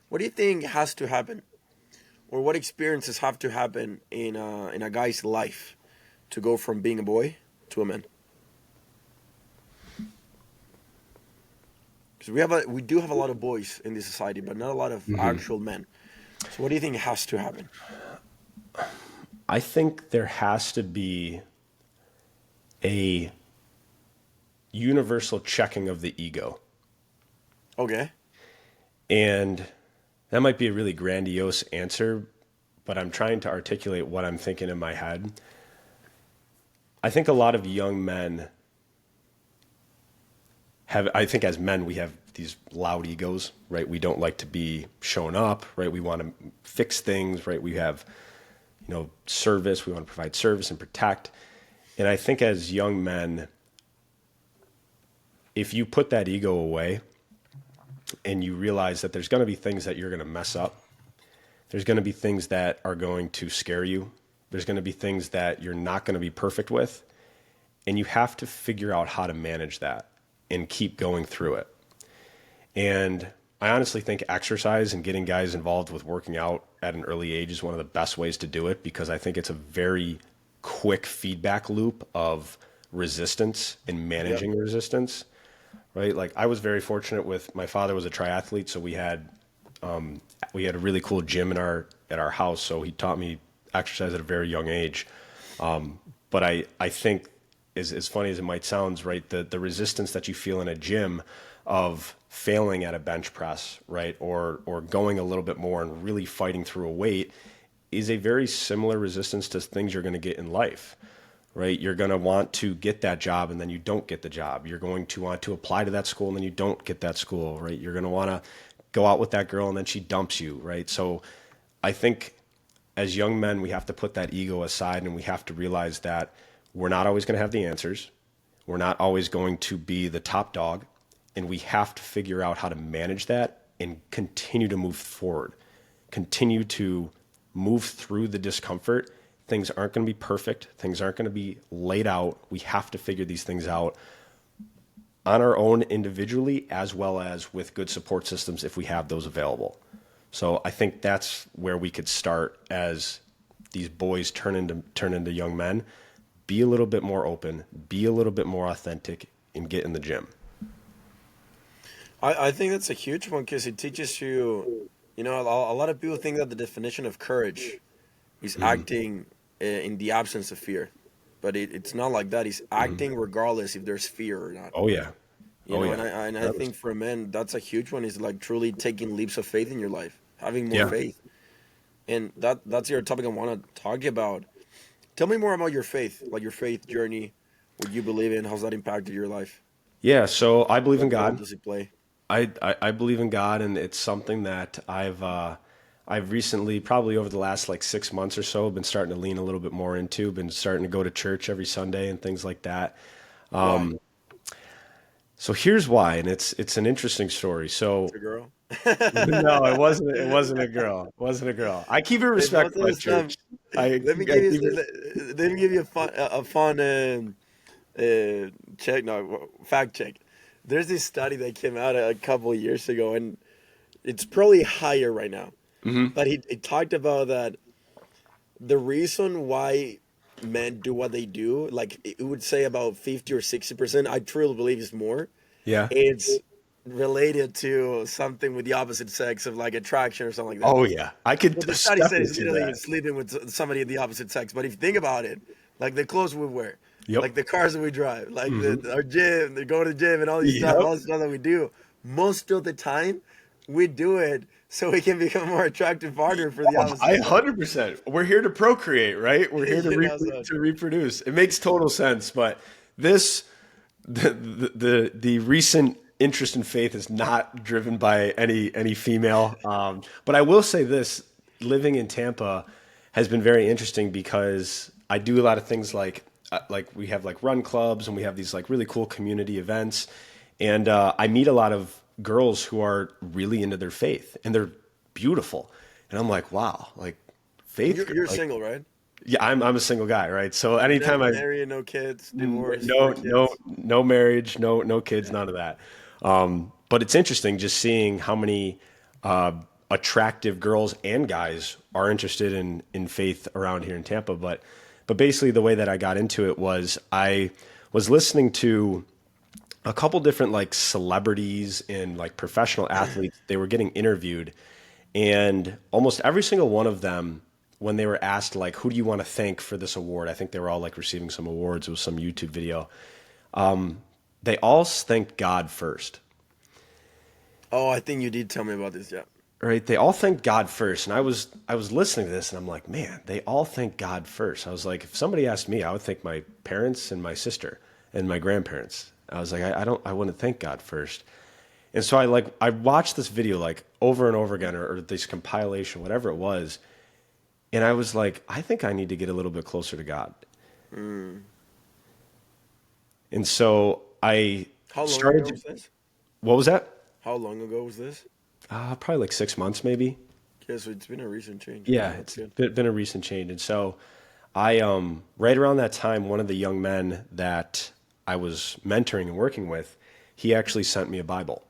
what do you think has to happen, or what experiences have to happen in a guy's life to go from being a boy to a man? Because we do have a lot of boys in this society, but not a lot of actual men. So what do you think has to happen? I think there has to be a universal checking of the ego. Okay. And that might be a really grandiose answer, but I'm trying to articulate what I'm thinking in my head. I think a lot of young men I think as men, we have these loud egos, right? We don't like to be shown up, right? We want to fix things, right? We have, service. We want to provide service and protect. And I think as young men, if you put that ego away and you realize that there's going to be things that you're going to mess up, there's going to be things that are going to scare you, there's going to be things that you're not going to be perfect with, and you have to figure out how to manage that and keep going through it. And I honestly think exercise and getting guys involved with working out at an early age is one of the best ways to do it, because I think it's a very quick feedback loop of resistance and managing resistance, right? Like I was very fortunate with my father was a triathlete, so we had a really cool gym at our house, so he taught me exercise at a very young age. But I think as funny as it might sound, right, the resistance that you feel in a gym of failing at a bench press, right, or going a little bit more and really fighting through a weight is a very similar resistance to things you're going to get in life, right? You're going to want to get that job and then you don't get the job. You're going to want to apply to that school and then you don't get that school, right? You're going to want to go out with that girl and then she dumps you, right? So I think as young men, we have to put that ego aside and we have to realize that we're not always going to have the answers. We're not always going to be the top dog. And we have to figure out how to manage that and continue to move forward, continue to move through the discomfort. Things aren't going to be perfect. Things aren't going to be laid out. We have to figure these things out on our own individually, as well as with good support systems if we have those available. So I think that's where we could start as these boys turn into young men. Be a little bit more open, be a little bit more authentic, and get in the gym. I think that's a huge one because it teaches you, a lot of people think that the definition of courage is acting in the absence of fear. But it's not like that. It's acting regardless if there's fear or not. Oh, yeah. And I think for men, that's a huge one, is like truly taking leaps of faith in your life, having more faith. And that's your topic I want to talk about. Tell me more about your faith, like your faith journey, what you believe in, how's that impacted your life? Yeah, so I believe in What role God. does it play? I believe in God, and it's something that I've recently, probably over the last like 6 months or so, been starting to lean a little bit more into. Been starting to go to church every Sunday and things like that. Why? So here's why, and it's an interesting story. So It's a girl? no, it wasn't. It wasn't a girl. It wasn't a girl. I keep it Most of respectful the at stuff. church. I Let me I give you keep it. let me give you a fun check, no, fact check. There's this study that came out a couple of years ago, and it's probably higher right now. But it talked about that the reason why men do what they do, like it would say about 50 or 60%, I truly believe is more. Yeah. It's related to something with the opposite sex, of like attraction or something like that. Oh yeah. I could Well, the study said definitely it's see literally that. sleeping with somebody of the opposite sex. But if you think about it, like the clothes we wear, Yep. like the cars that we drive, like Hmm. our gym, the going to the gym, and Yep. all this stuff that we do, most of the time, we do it so we can become a more attractive partner for the opposite I sex. 100%. We're here to procreate, right? We're here to So to reproduce. It makes total sense, but this the recent interest in faith is not driven by any female. But I will say this: living in Tampa has been very interesting because I do a lot of things like we have like run clubs and we have these like really cool community events, and I meet a lot of girls who are really into their faith and they're beautiful, and I'm like, wow, like faith, you're like, single, right? yeah, I'm a single guy, right? So anytime Never I married, no kids, divorced, no no kids. no marriage, no kids, none of that. But it's interesting just seeing how many attractive girls and guys are interested in faith around here in Tampa. But basically the way that I got into it was I was listening to a couple different like celebrities and like professional athletes. They were getting interviewed, and almost every single one of them, when they were asked like, who do you want to thank for this award? I think they were all like receiving some awards. It was some YouTube video. They all thanked God first, Oh, I think you did tell me about this. Yeah. right? They all thanked God first. And I was listening to this and I'm like, man, they all thank God first. I was like, if somebody asked me, I would thank my parents and my sister and my grandparents. I was like, I wouldn't thank God first. And so I watched this video like over and over again, or this compilation, whatever it was. And I was like, I think I need to get a little bit closer to God. And so I How long started ago to, was this? what was that? How long ago was this? Probably like 6 months maybe. Yeah, so it's been a recent change. Okay, Yeah, that's it's good. been a recent change. And so I, right around that time, one of the young men that I was mentoring and working with, he actually sent me a Bible.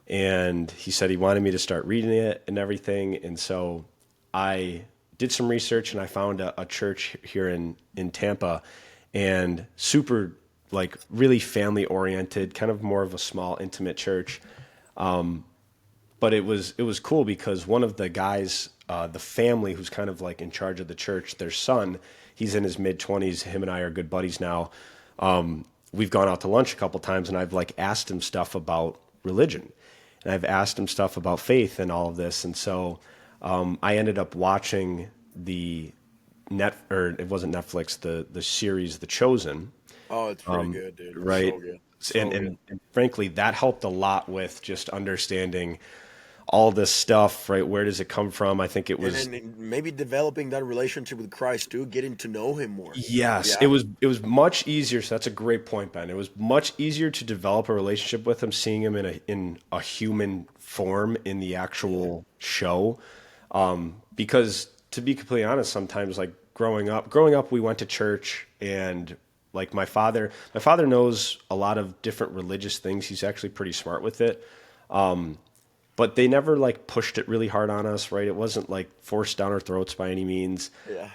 And he said he wanted me to start reading it and everything. And so I did some research and I found a church here in Tampa, and super, like, really family oriented, kind of more of a small, intimate church. But it was cool because one of the guys, the family who's kind of like in charge of the church, their son, he's in his mid 20s. Him and I are good buddies now. We've gone out to lunch a couple times, and I've like asked him stuff about religion, and I've asked him stuff about faith and all of this. And so I ended up watching the or it wasn't Netflix, the series The Chosen, Oh, it's pretty good, dude. It's right? so good. And, So good. and frankly, that helped a lot with just understanding all this stuff, right? Where does it come from? I think it And was, then maybe developing that relationship with Christ too, getting to know him more. yes, Yeah. it was much easier. So that's a great point, Ben. It was much easier to develop a relationship with him, seeing him in a human form in the actual show. Because to be completely honest, sometimes like growing up, we went to church, and like my father knows a lot of different religious things. He's actually pretty smart with it. But they never like pushed it really hard on us, right? It wasn't like forced down our throats by any means. Yeah.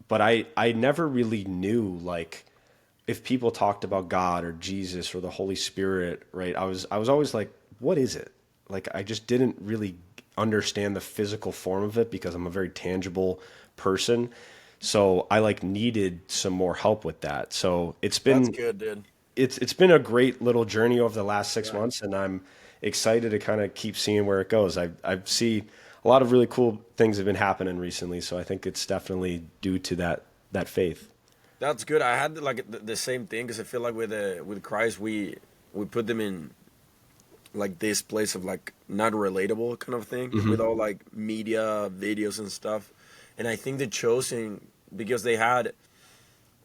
But I never really knew, like, if people talked about God or Jesus or the Holy Spirit, right? I was always like, what is it? Like, I just didn't really understand the physical form of it because I'm a very tangible person. So I like needed some more help with that. So That's good, dude. it's been a great little journey over the last six Yeah. months, and I'm excited to kind of keep seeing where it goes. I see a lot of really cool things have been happening recently, so I think it's definitely due to that faith. That's good. I had like the same thing because I feel like with Christ we put them in like this place of like not relatable kind of thing with all like media videos and stuff. And I think they chosen because they had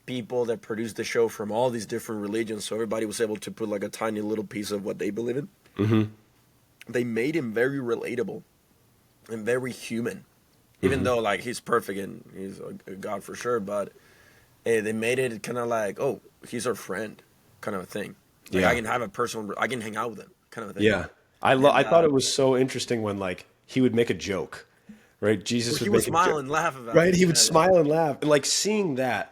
people that produced the show from all these different religions, so everybody was able to put like a tiny little piece of what they believe in. They made him very relatable and very human, even though like he's perfect and he's a god for sure. But they made it kind of like, oh, he's our friend, kind of a thing. Like I Yeah, can have a personal, I can hang out with him, kind of a thing. yeah. And I thought it was so interesting when like he would make a joke, right? Jesus he would would make a smile joke, and laugh about right? it. He would Yeah, smile and laugh, and like seeing that,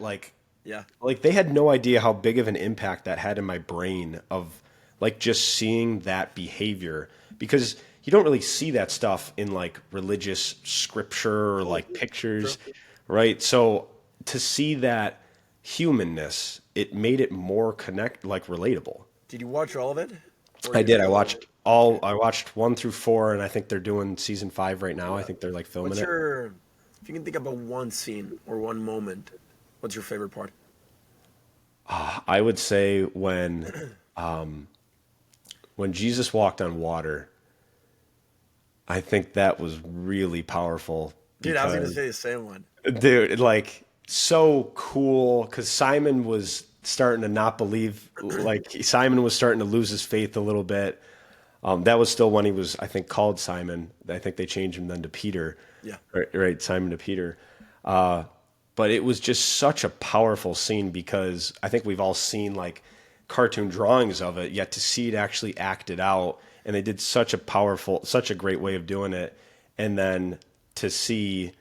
yeah, like they had no idea how big of an impact that had in my brain of like just seeing that behavior, because you don't really see that stuff in like religious scripture or like true. pictures, right? So to see that humanness, it made it more like relatable. Did you watch all of it, or I you did. okay? I watched 1 through 4, and I think they're doing season 5 right now. I Yeah. think they're like filming What's it. your, if you can think about one scene or one moment, what's your favorite part? I would say when Jesus walked on water, I think that was really powerful Dude, I was gonna because, say the same one. dude, like, so cool because Simon was starting to not believe, like Simon was starting to lose his faith a little bit. That was still when he was, I think, called Simon. I think they changed him then to Peter, Yeah. right? Simon to Peter. But it was just such a powerful scene because I think we've all seen like cartoon drawings of it, yet to see it actually acted out, and they did such a great way of doing it. And then to see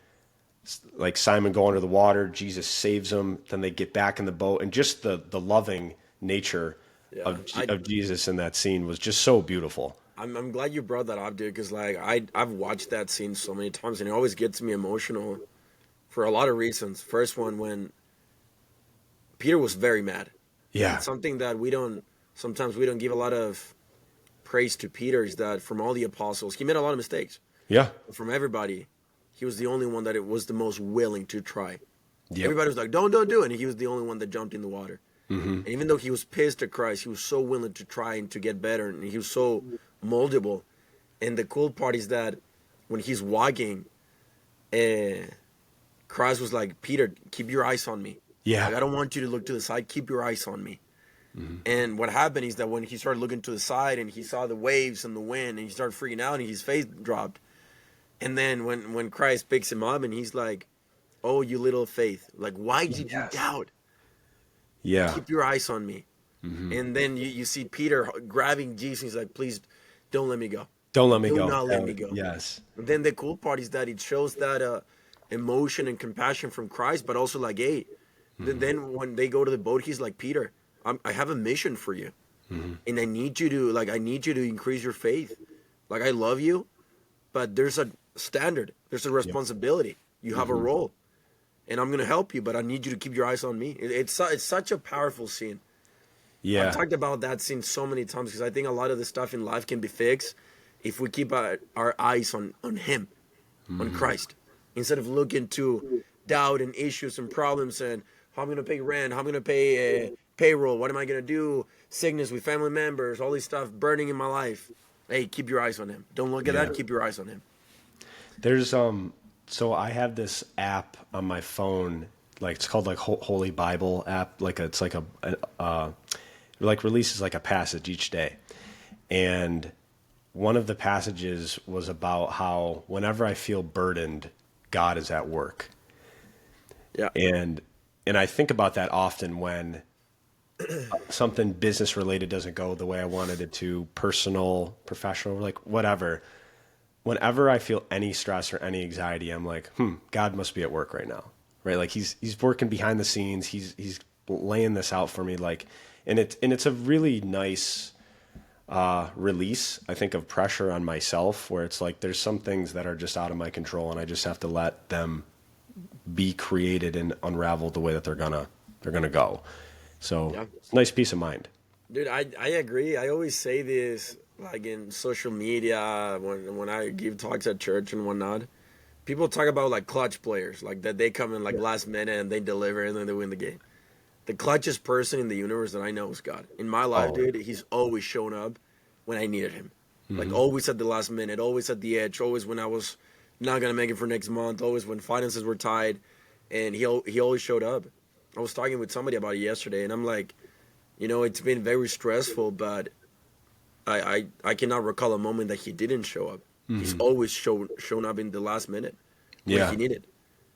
like Simon go under the water, Jesus saves him, then they get back in the boat, and just the loving nature Yeah, of Jesus in that scene was just so beautiful. I'm glad you brought that up, dude, because like I've watched that scene so many times, and it always gets me emotional for a lot of reasons. First one, when Peter was very mad, and Yeah, something that we don't sometimes we don't give a lot of praise to Peter is that from all the apostles, he made a lot of mistakes. yeah, From everybody, he was the only one that it was the most willing to try. yep, Everybody was like, don't do it, and he was the only one that jumped in the water. And even though he was pissed at Christ, he was so willing to try and to get better, and he was so moldable. And the cool part is that when he's walking, uh, Christ was like, Peter, keep your eyes on me. yeah, Like, I don't want you to look to the side. Keep your eyes on me. And what happened is that when he started looking to the side and he saw the waves and the wind and he started freaking out and his faith dropped. And then when Christ picks him up and he's like, "Oh, you little faith, like why did you Yes. doubt? Yeah. Keep your eyes on me." And then you see Peter grabbing Jesus. He's like, "Please don't let me go. Don't let me Do go. not let me go." Yes. And then the cool part is that it shows that emotion and compassion from Christ, but also like, hey, then when they go to the boat, he's like, "Peter, I have a mission for you, and I need you to increase your faith. Like I love you, but there's a standard, there's a responsibility. You have a role, and I'm gonna help you, but I need you to keep your eyes on me." It's such a powerful scene. Yeah. I've talked about that scene so many times because I think a lot of the stuff in life can be fixed if we keep our eyes on him, on Christ, instead of looking to doubt and issues and problems and how I'm going to pay rent, how I'm going to pay payroll, what am I going to do, sickness with family members, all this stuff burning in my life. Hey, keep your eyes on him. Don't look at Yeah. that. Keep your eyes on him. There's so I have this app on my phone, like it's called like Holy Bible app. Like it's like like releases like a passage each day. And one of the passages was about how whenever I feel burdened, God is at work. Yeah. And I think about that often when something business related doesn't go the way I wanted it to, personal, professional, like whatever. Whenever I feel any stress or any anxiety, I'm like, God must be at work right now. Right? Like he's working behind the scenes. He's laying this out for me. Like, and it's a really nice release, I think, of pressure on myself, where it's like there's some things that are just out of my control and I just have to let them be created and unraveled the way that they're gonna go. So Yeah. it's a nice peace of mind. Dude, I agree. I always say this like in social media when I give talks at church and whatnot. People talk about like clutch players, like that they come in like last minute and they deliver and then they win the game. The clutchest person in the universe that I know is God. In my life, Oh. dude, he's always shown up when I needed him. Like always at the last minute, always at the edge, always when I was not gonna make it for next month, always when finances were tight, and he always showed up. I was talking with somebody about it yesterday, and I'm like, it's been very stressful, but I cannot recall a moment that he didn't show up. He's always shown up in the last minute when Yeah. he needed.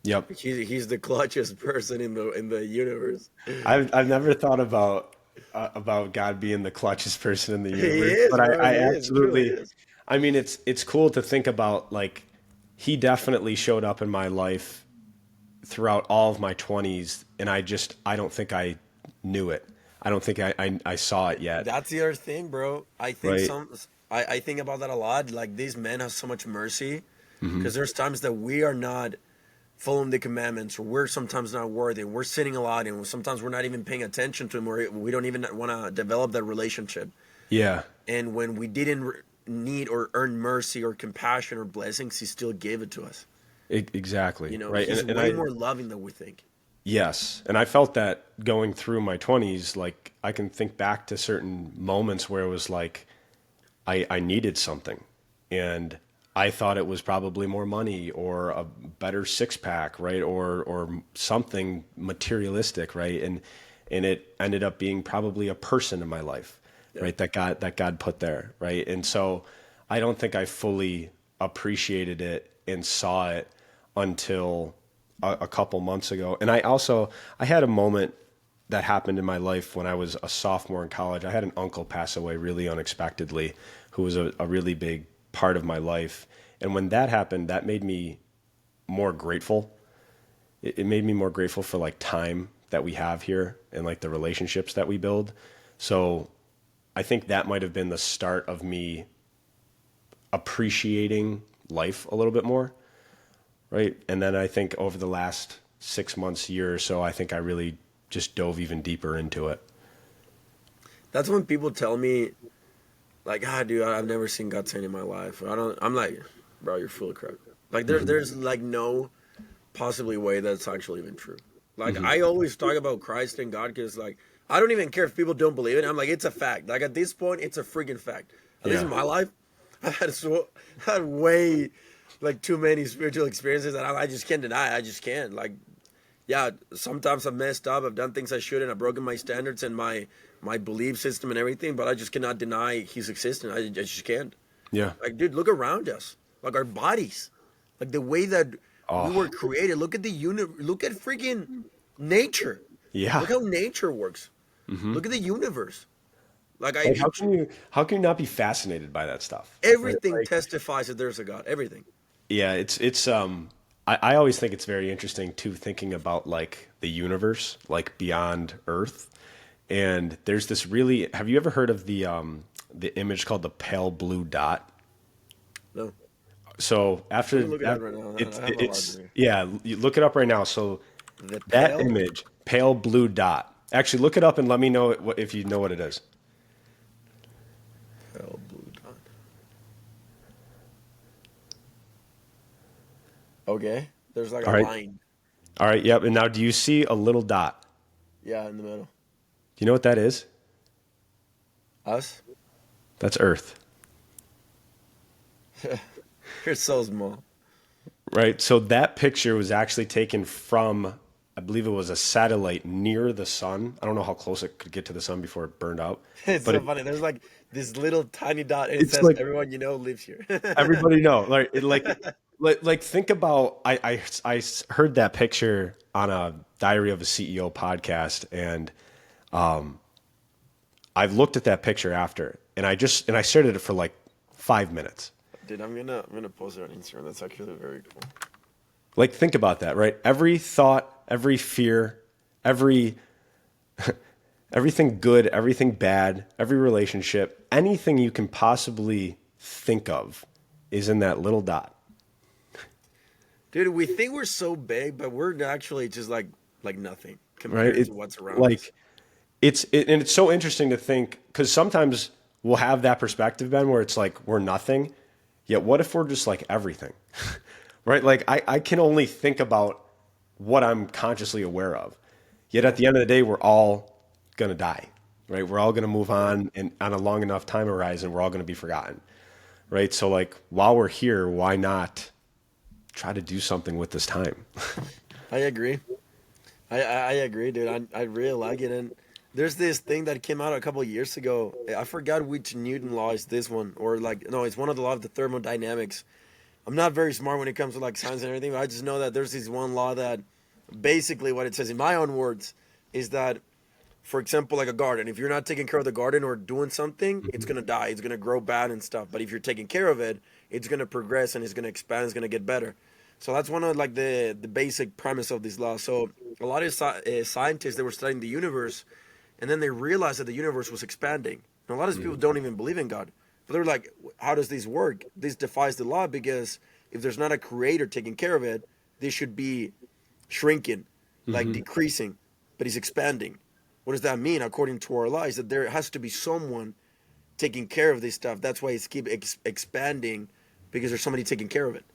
Yep. He's the clutchest person in the universe. I've never thought about God being the clutchest person in the He universe, is, but bro. I He is. He truly absolutely. is. I mean, it's cool to think about. Like, he definitely showed up in my life throughout all of my 20s, and I don't think I knew it. I don't think I saw it yet. That's the other thing, bro. I think Right. I think about that a lot. Like these men have so much mercy because there's times that we are not following the commandments, or we're sometimes not worthy. We're sinning a lot, and sometimes we're not even paying attention to him, or we don't even want to develop that relationship. Yeah. And when we didn't need or earn mercy or compassion or blessings, he still gave it to us. Exactly. Right. He's And way I, more loving than we think. yes. And I felt that going through my 20s. Like, I can think back to certain moments where it was like I needed something, and I thought it was probably more money or a better six pack, right? Or something materialistic, right? And it ended up being probably a person in my life, right? That God put there, right? And so I don't think I fully appreciated it and saw it until a couple months ago. And I had a moment that happened in my life when I was a sophomore in college. I had an uncle pass away really unexpectedly, who was a really big part of my life. And when that happened, that made me more grateful. It made me more grateful for like time that we have here and like the relationships that we build. So I think that might have been the start of me appreciating life a little bit more. Right. And then I think over the last 6 months, year or so, I think I really just dove even deeper into it. That's when people tell me, like, dude, I've never seen God sin in my life. I'm like, bro, you're full of crap. Like, there's like no possibly way that's actually even true. Like, I always talk about Christ and God because, like, I don't even care if people don't believe it. I'm like, it's a fact. Like, at this point, it's a freaking fact. At least in my life, I've had way, like, too many spiritual experiences that I just can't deny. I just can't. Like, yeah, sometimes I've messed up. I've done things I shouldn't. I've broken my standards and my belief system and everything. But I just cannot deny His existence. I just can't. Yeah. Like, dude, look around us. Like our bodies, like the way that we Oh, were created. Look at the Look at freaking nature. yeah. Look how nature works. Look at the universe. Like Like how can you not be fascinated by that stuff? Right? everything Like, testifies that there's a God. Everything. yeah, I always think it's very interesting too thinking about like the universe, like beyond Earth. And there's this really have you ever heard of the image called the pale blue dot? No, So I'm gonna look it up right now. I have a lot it's here. yeah, you look it up right now. So The that pale, image, pale blue dot. Actually, look it up and let me know if you know what it is. pale blue dot. Okay, there's like a All right. line. All right, yep. And now do you see a little dot? Yeah, in the middle. Do you know what that is? Us. That's Earth. You're so small. Right. So that picture was actually taken from, I believe it was a satellite near the sun. I don't know how close it could get to the sun before it burned out, It's but so funny. There's like this little tiny dot, and it it's says like everyone you know lives here. everybody know, like think about. I heard that picture on a Diary of a CEO podcast, and I looked at that picture after, and I stared at it for like 5 minutes. Dude, I'm gonna post it on Instagram. That's actually very cool. Like think about that, right? Every thought, every fear, every everything good, everything bad, every relationship, anything you can possibly think of is in that little dot, Dude, we think we're so big, but we're actually just like nothing right? compared to what's around us. Like and it's so interesting to think because sometimes we'll have that perspective, Ben, where it's like we're nothing. Yet what if we're just like everything, right? Like I can only think about what I'm consciously aware of. Yet at the end of the day, we're all gonna die, right? We're all gonna move on, and on a long enough time horizon, we're all gonna be forgotten, right? So like while we're here, why not try to do something with this time? I agree. I agree, dude. I really like it. And there's this thing that came out a couple of years ago. I forgot which Newton law is this one, or like no, it's one of the law of the thermodynamics. I'm not very smart when it comes to like science and everything, but I just know that there's this one law that basically what it says in my own words is that, for example, like a garden, if you're not taking care of the garden or doing something, it's gonna die. It's gonna grow bad and stuff. But if you're taking care of it, it's gonna progress and it's gonna expand. It's gonna get better. So that's one of like the basic premise of this law. So a lot of scientists, they were studying the universe, and then they realized that the universe was expanding. And a lot of people don't even believe in God, but they're like, how does this work? This defies the law because if there's not a creator taking care of it, this should be shrinking, like decreasing, but he's expanding. What does that mean? According to our law, is that there has to be someone taking care of this stuff. That's why it's keep expanding because there's somebody taking care of it.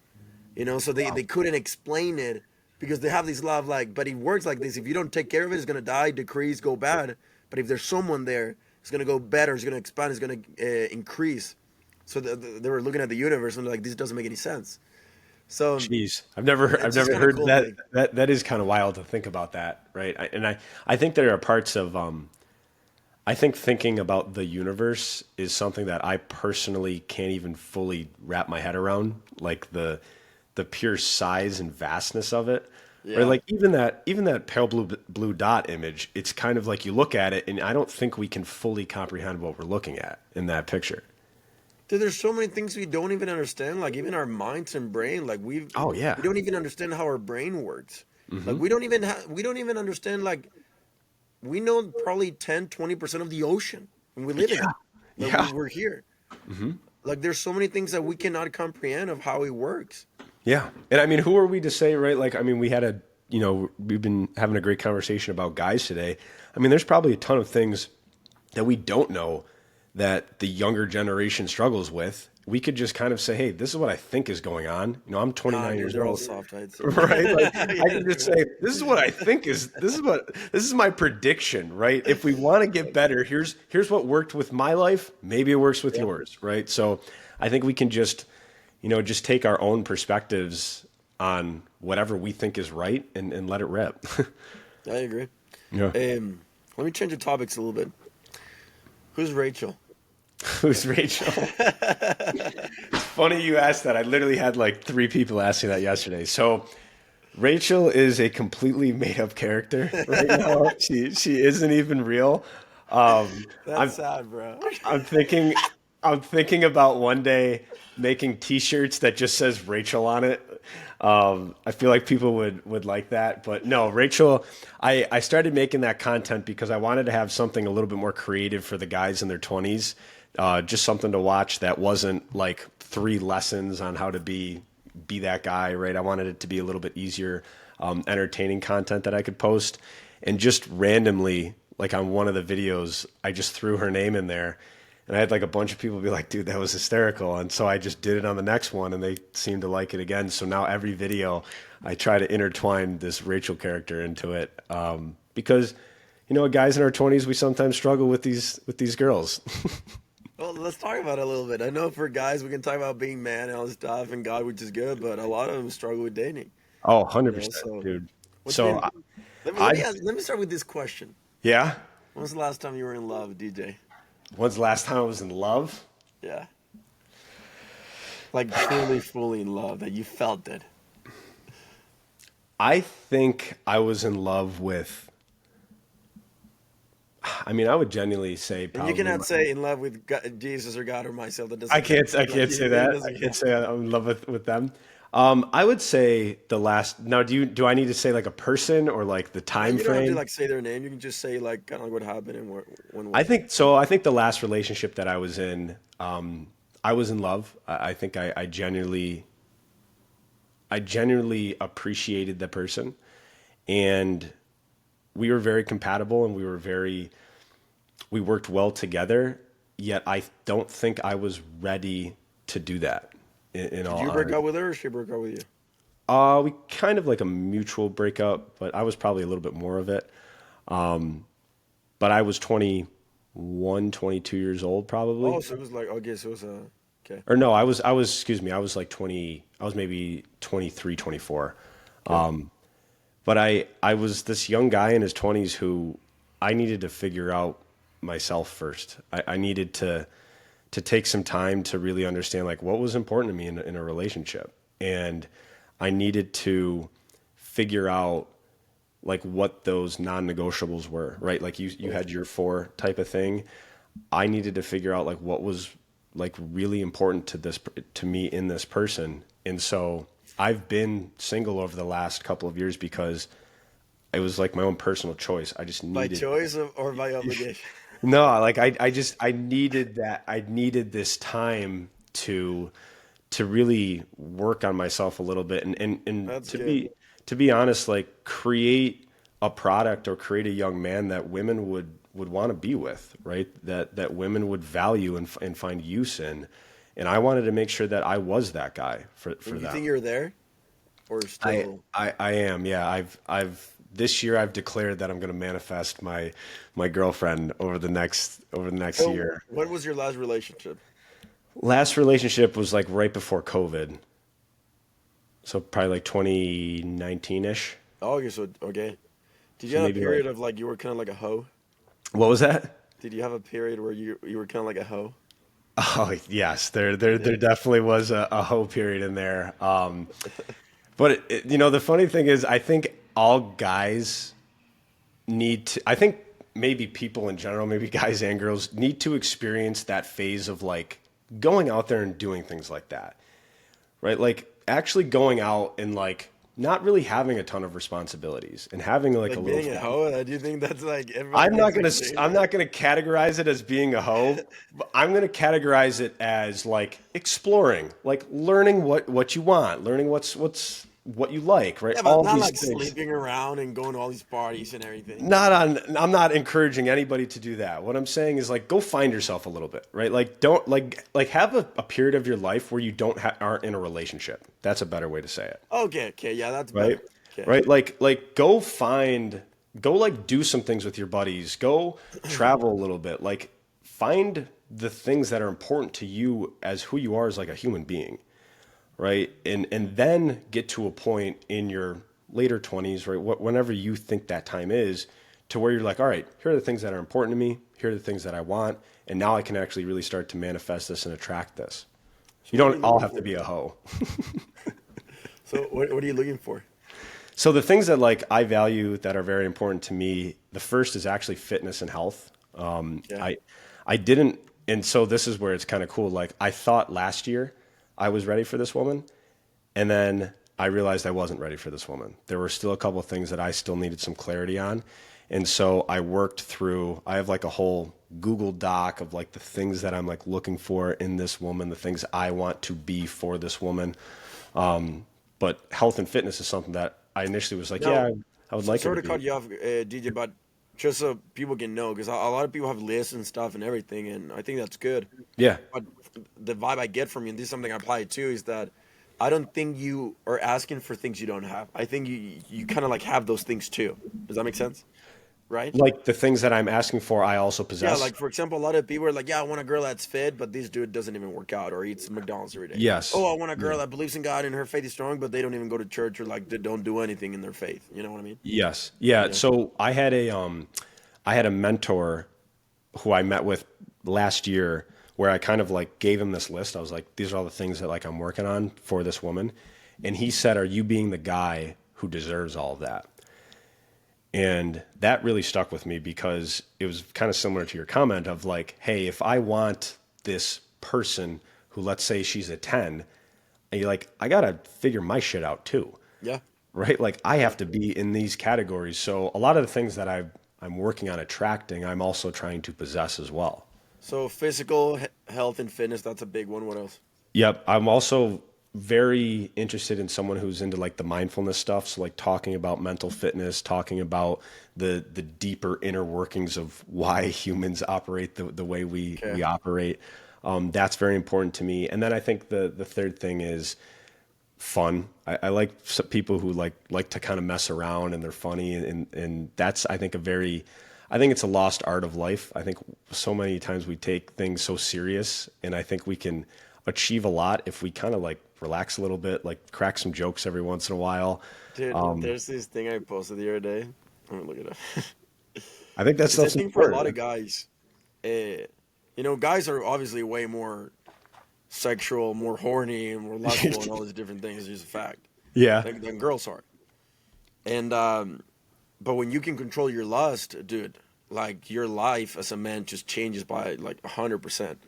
So they couldn't explain it because they have this law of like, but it works like this. If you don't take care of it, it's going to die, decrease, go bad. But if there's someone there, it's going to go better, it's going to expand, it's going to increase. So they were looking at the universe and they're like, this doesn't make any sense. So Jeez, I've it's just never kind of heard cool. that. That is kind of wild to think about that, right? I think there are parts of I think thinking about the universe is something that I personally can't even fully wrap my head around, like the pure size and vastness of it. Right? Yeah. Like even that pale blue dot image, it's kind of like you look at it and I don't think we can fully comprehend what we're looking at in that picture. Dude, there's so many things we don't even understand, like even our minds and brain. Like Oh we yeah. don't even understand how our brain works. Like we don't even understand like we know probably 10-20% of the ocean and we live in Yeah. it. Like Yeah. we're here. Like there's so many things that we cannot comprehend of how it works. Yeah. And I mean, who are we to say, right? Like, I mean, we've been having a great conversation about guys today. I mean, there's probably a ton of things that we don't know that the younger generation struggles with. We could just kind of say, hey, this is what I think is going on. I'm Nah, 29 dude, years they're all old. soft heads. Right? Like I Yeah, can just say, this is what I think this is my prediction, right? If we want to get better, here's what worked with my life. Maybe it works with yeah. yours, right? So I think we can just take our own perspectives on whatever we think is right and let it rip. I agree. Yeah. Let me change the topics a little bit. Who's Rachel? Who's Rachel? It's funny you asked that. I literally had like 3 people asking that yesterday. So Rachel is a completely made up character right now. She isn't even real. That's sad, bro. I'm thinking I'm thinking about one day making T-shirts that just says Rachel on it. I feel like people would like that, but no, Rachel. I started making that content because I wanted to have something a little bit more creative for the guys in their 20s, just something to watch that wasn't like 3 lessons on how to be that guy, right? I wanted it to be a little bit easier, entertaining content that I could post, and just randomly, like on one of the videos, I just threw her name in there. And I had like a bunch of people be like, dude, that was hysterical. And so I just did it on the next one and they seemed to like it again. So now every video I try to intertwine this Rachel character into it. Because, guys in our 20s, we sometimes struggle with these girls. Well, let's talk about it a little bit. I know for guys, we can talk about being man and all this stuff and God, which is good, but a lot of them struggle with dating. Oh, You know, 100%, so dude. what's So been? I, Let me start with this question. yeah. When was the last time you were in love, DJ? When's the last time I was in love? Yeah, like truly, fully in love that you felt it. I think I was in love with, I would genuinely say And you probably cannot say in love with God, Jesus or God or myself. That I doesn't count. can't. I Like can't say it that. I doesn't can't count. say I'm in love with them. I would say the last. Now, do I need to say like a person or like the No, time you don't have to frame? like say their name. You can just say like kind of like what happened and when I was it? think so. I think the last relationship that I was in, I was in love. I think I genuinely appreciated the person, and we were very compatible, and we worked well together. Yet I don't think I was ready to do that. In Did all you break honesty. up with her or she broke up with you? We kind of like a mutual breakup, but I was probably a little bit more of it. But I was 21, 22 years old Oh, probably. so it was like okay, so it was okay. Or no, excuse me, I was like 20, I was maybe 23, 24. Okay. But I was this young guy in his 20s who I needed to figure out myself first. I needed to take some time to really understand like what was important to me in a relationship. And I needed to figure out like what those non-negotiables were, right? Like you had your 4 type of thing. I needed to figure out like what was like really important to me in this person. And so I've been single over the last couple of years because it was like my own personal choice. I just By needed choice or by obligation? no, like I needed that. I needed this time to really work on myself a little bit and That's good. to be honest, like create a product or create a young man that women would want to be with, right? That women would value and find use in. And I wanted to make sure that I was that guy for And you them. think you're there or still? I am, yeah. I've this year I've declared that I'm going to manifest my girlfriend over the next So, year. what was your last relationship? Last relationship was like right before COVID, so probably like 2019-ish. Oh, okay, so okay. Did you So have a maybe like period of like you were kind of like a hoe? what was that? Did you have a period where you were kind of like a hoe? Oh yes, there Yeah. definitely was a hoe period in there. But the funny thing is, I think all guys need to. I think maybe people in general, maybe guys and girls, need to experience that phase of like going out there and doing things like that, right? Like actually going out and like not really having a ton of responsibilities and having like a Like little being a fun. hoe? Do you think that's like everybody needs to experience I'm that? not gonna categorize it as being a hoe, but I'm gonna categorize it as like exploring, like learning what you want, learning what you like, right? Yeah, but All of not these like things. sleeping around and going to all these parties and everything. I'm not encouraging anybody to do that. What I'm saying is like go find yourself a little bit, right? Like don't like have a period of your life where you aren't in a relationship. That's a better way to say it, Okay, okay, yeah, that's right? better. Okay. Right? Like go like do some things with your buddies. Go travel a little bit. Like find the things that are important to you as who you are as like a human being, right? And then get to a point in your later 20s, right? Whenever you think that time is, to where you're like, all right, here are the things that are important to me. Here are the things that I want. And now I can actually really start to manifest this and attract this. So You what are don't you all looking have to for? be a hoe. So what are you looking for? So the things that like I value that are very important to me, the first is actually fitness and health. Yeah. I didn't, and so this is where it's kind of cool. Like I thought last year I was ready for this woman, and then I realized I wasn't ready for this woman. There were still a couple of things that I still needed some clarity on. And so I worked through, I have like a whole Google Doc of like the things that I'm like looking for in this woman, the things I want to be for this woman. But health and fitness is something that I initially was like, Now, yeah, I would like her sorry to to cut be. you off, DJ, but just so people can know, because a lot of people have lists and stuff and everything, and I think that's good. Yeah. But the vibe I get from you, and this is something I apply to, is that I don't think you are asking for things you don't have. I think you kind of like have those things too. Does that make sense? Right? Like the things that I'm asking for, I also Yeah, possess. like for example, a lot of people are like, "Yeah, I want a girl that's fit, but this dude doesn't even work out or eats McDonald's every day." Yes. Oh, I want a Yeah. girl that believes in God and her faith is strong, but they don't even go to church or like they don't do anything in their faith. You know what I mean? Yes. Yeah. Yeah. So I had a mentor who I met with last year where I kind of like gave him this list. I was like, these are all the things that like I'm working on for this woman. And he said, are you being the guy who deserves all of that? And that really stuck with me because it was kind of similar to your comment of like, hey, if I want this person who, let's say she's a 10, and you're like, I got to figure my shit out too, Yeah. right? Like I Yeah. have to be in these categories. So a lot of the things that I'm working on attracting, I'm also trying to possess as well. So physical health and fitness, that's a big one. What else? Yep. I'm also very interested in someone who's into like the mindfulness stuff. So like talking about mental fitness, talking about the deeper inner workings of why humans operate the way we Okay. operate. That's very important to me. And then I think the third thing is fun. I like people who like to kind of mess around and they're funny and that's I think I think it's a lost art of life. I think so many times we take things so serious and I think we can achieve a lot if we kind of like relax a little bit, like crack some jokes every once in a while. Dude, there's this thing I posted the other day. Let me look it up. I think that Because I stuff's think for a lot of important. guys, uh, guys are obviously way more sexual, more horny, and more lustful, and all these different things. It's just a fact. Yeah. Than girls are. And but when you can control your lust, dude, like your life as a man just changes by like 100%.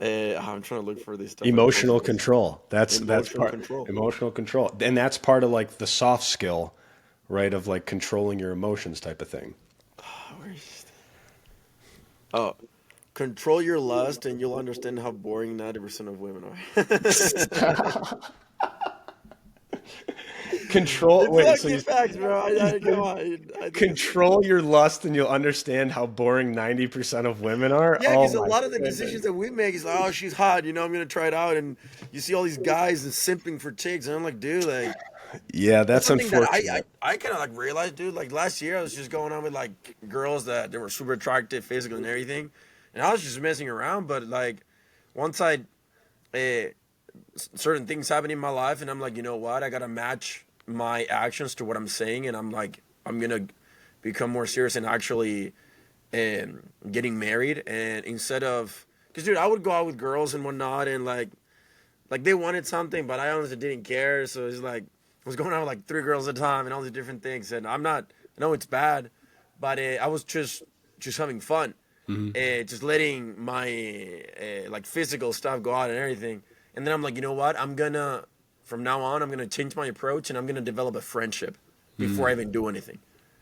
I'm trying to look for this stuff I Emotional posted. control. That's Emotional part control. emotional control. And that's part of like the soft skill, right? Of like controlling your emotions type of thing. Where is Oh, control your lust, and you'll understand how boring 90% of women are. Control It's wait, so fucking you facts, bro. Come on. I think it's control your lust and you'll understand how boring 90% of women are. yeah, Oh because a my lot of the decisions goodness. that we make is like, oh, she's hot, I'm gonna try it out, and you see all these guys and simping for chicks, and I'm like, dude, like Yeah, that's that's something that I unfortunate. I, I kind of like realized, dude. Like last year, I was just going on with like girls that they were super attractive, physical, and everything, and I was just messing around. But like once uh, certain things happen in my life, and I'm like, you know what, I gotta match my actions to what I'm saying, and I'm like, I'm gonna become more serious and actually getting married, and instead of because dude, I would go out with girls and whatnot, and like they wanted something, but I honestly didn't care. So it's like I was going out with like three girls at a time and all these different things. And I'm not, I know it's bad, but I was just having fun, just letting my like physical stuff go out and everything. And then I'm like, you know what? I'm gonna from now on, I'm gonna change my approach and I'm gonna develop a friendship before I even do anything.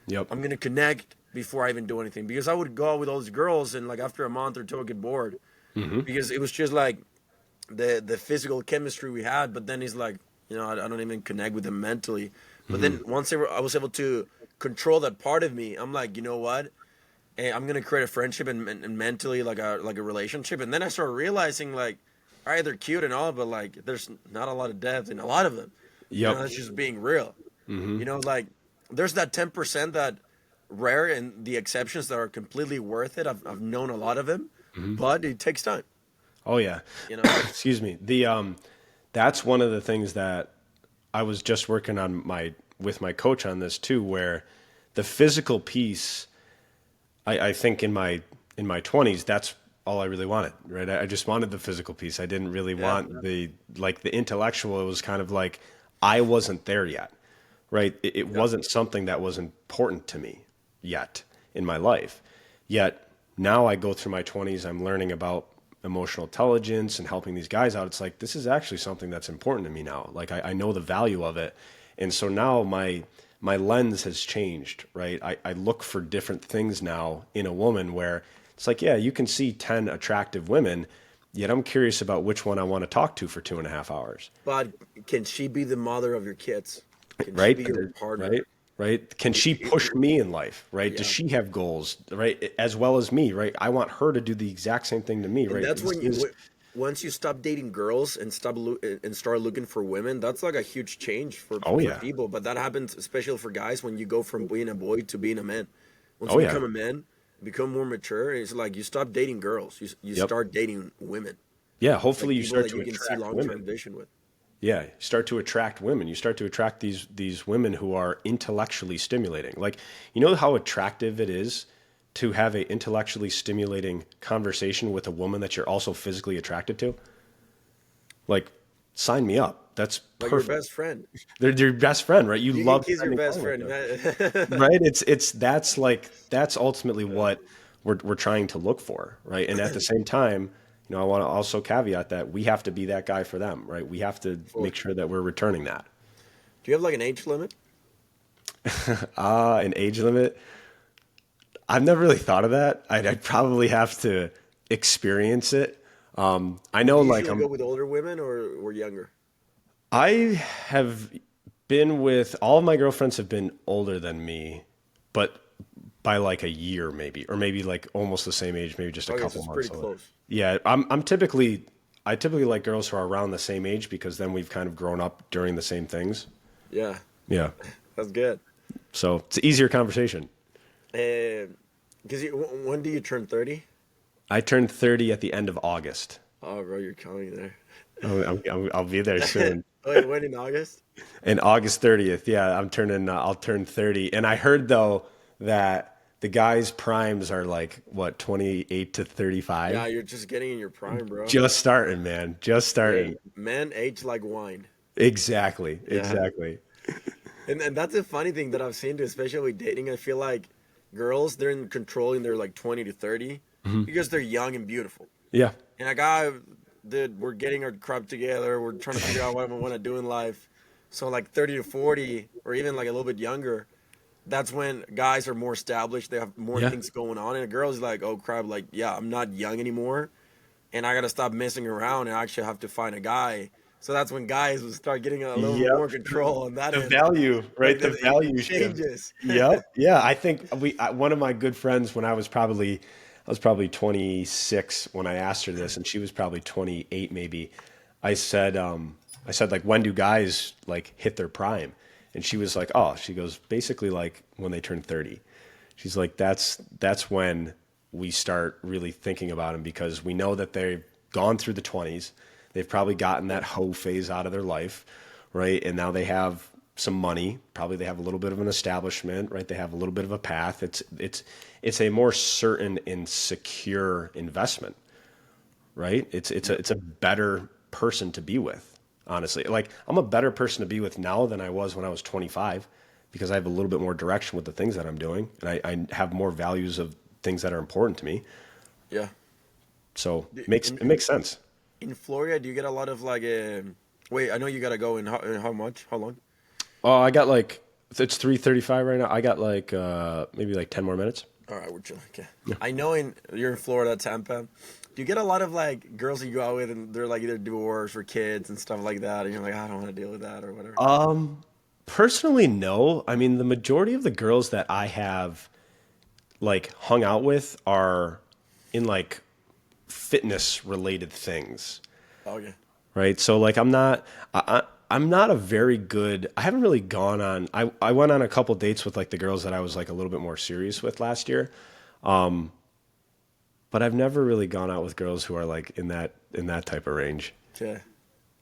Yep. I'm gonna connect before I even do anything because I would go out with all these girls and like after a month or two, I get bored because it was just like the physical chemistry we had, but then he's like, I don't even connect with him mentally. But then once I was able to control that part of me, I'm like, you know what? I'm gonna create a friendship and mentally like a relationship. And then I started realizing like, all right, they're cute and all, but like there's not a lot of depth in a lot of them. Yep. That's just being real. Like there's that 10% that rare and the exceptions that are completely worth it. I've known a lot of them, but it takes time. Oh yeah. You know. Excuse me. that's one of the things that I was just working on with my coach on this too, where the physical piece, I think in my 20s, that's all I really wanted, right? I just wanted the physical piece. I didn't really Yeah. want the intellectual. It was kind of like I wasn't there yet, right? It wasn't something that was important to me yet in my life. Yet now I go through my 20s, I'm learning about emotional intelligence and helping these guys out. It's like, this is actually something that's important to me now. Like I know the value of it. And so now my lens has changed, right? I look for different things now in a woman where it's like, yeah, you can see 10 attractive women, yet I'm curious about which one I want to talk to for 2.5 hours. But can she be the mother of your kids? Can she Right? be your partner? Right? Right? Can she push me in life? Right? Does Yeah. she have goals? Right? As well as me? Right? I want her to do the exact same thing to me. And Right? that's This when is, once you stop dating girls and and start looking for women, that's like a huge change oh for yeah. people. But that happens especially for guys when you go from being a boy to being a man. Once Oh you yeah. become a man, become more mature, it's like you stop dating girls. You Yep. start dating women, Yeah. like Hopefully you people start that to you can see attract long term women. vision with. Yeah, you start to attract women. You start to attract these women who are intellectually stimulating. Like, you know how attractive it is to have a intellectually stimulating conversation with a woman that you're also physically attracted to? Like, sign me up. That's Like your perfect. best friend. They're your best friend, right? You You can love kiss your spending best time with friend. them, Man. right? It's that's like that's ultimately what we're trying to look for, right? And at the same time, I want to also caveat that we have to be that guy for them, right? We have to make Sure. sure that we're returning that. Do you have like an age limit? An age limit. I've never really thought of that. I'd probably have to experience it. I Do know, you like usually go with older women or younger? I have been with all of my girlfriends have been older than me, but by like a year maybe, or maybe like almost the same age, maybe just a Okay, so couple it's pretty months older. close. Yeah, I typically like girls who are around the same age because then we've kind of grown up during the same things. Yeah, Yeah, that's good. so it's an easier conversation. Because when do you turn 30? I turned 30 at the end of August. Oh, bro, you're counting there. I'll be there soon. Wait, when in August? And August 30th, yeah, I'll turn 30. And I heard though that the guys' primes are like what, 28 to Yeah, 35? you're just getting in your prime, bro. Just starting, man. Just Hey, starting. men age like wine. Exactly. Yeah. Exactly. And that's a funny thing that I've seen too, especially with dating. I feel like girls, they're in control in their like 20 to 30 because they're young and beautiful. Yeah. And a guy, dude, we're getting our crap together. We're trying to figure out what we want to do in life. So like 30 to 40 or even like a little bit younger, that's when guys are more established. They have more Yeah. things going on. And a girl's like, oh crap, like, yeah, I'm not young anymore. And I got to stop messing around and actually have to find a guy. So that's when guys will start getting a little bit Yep. more control on that The end. value, Like right? The it value shift. changes. Yep. Yeah. I think one of my good friends when I was probably 26 when I asked her this, and she was probably 28 maybe. I said like, when do guys like hit their prime? And she was like, oh, she goes, basically like when they turn 30. She's like, that's when we start really thinking about them because we know that they've gone through the 20s. They've probably gotten that hoe phase out of their life, right? And now they have some money. Probably they have a little bit of an establishment, right? They have a little bit of a path. It's a more certain and secure investment, right? It's a better person to be with, honestly. Like I'm a better person to be with now than I was when I was 25 because I have a little bit more direction with the things that I'm doing and I have more values of things that are important to me. Yeah. So In, it makes sense. in Florida, do you get a lot of like, wait, I know you got to go in how much? How long? Oh, I got like it's 3:35 right now. I got like maybe like 10 more minutes. All right, we're chilling. Okay. I know you're in Florida, Tampa. Do you get a lot of like girls that you go out with and they're like either divorced or kids and stuff like that, and you're like, I don't want to deal with that or whatever. Personally, no. I mean, the majority of the girls that I have like hung out with are in like fitness related things, Okay. right? So like I'm not a very good. I haven't really gone on. I went on a couple dates with like the girls that I was like a little bit more serious with last year, but I've never really gone out with girls who are like in that type of range. Okay.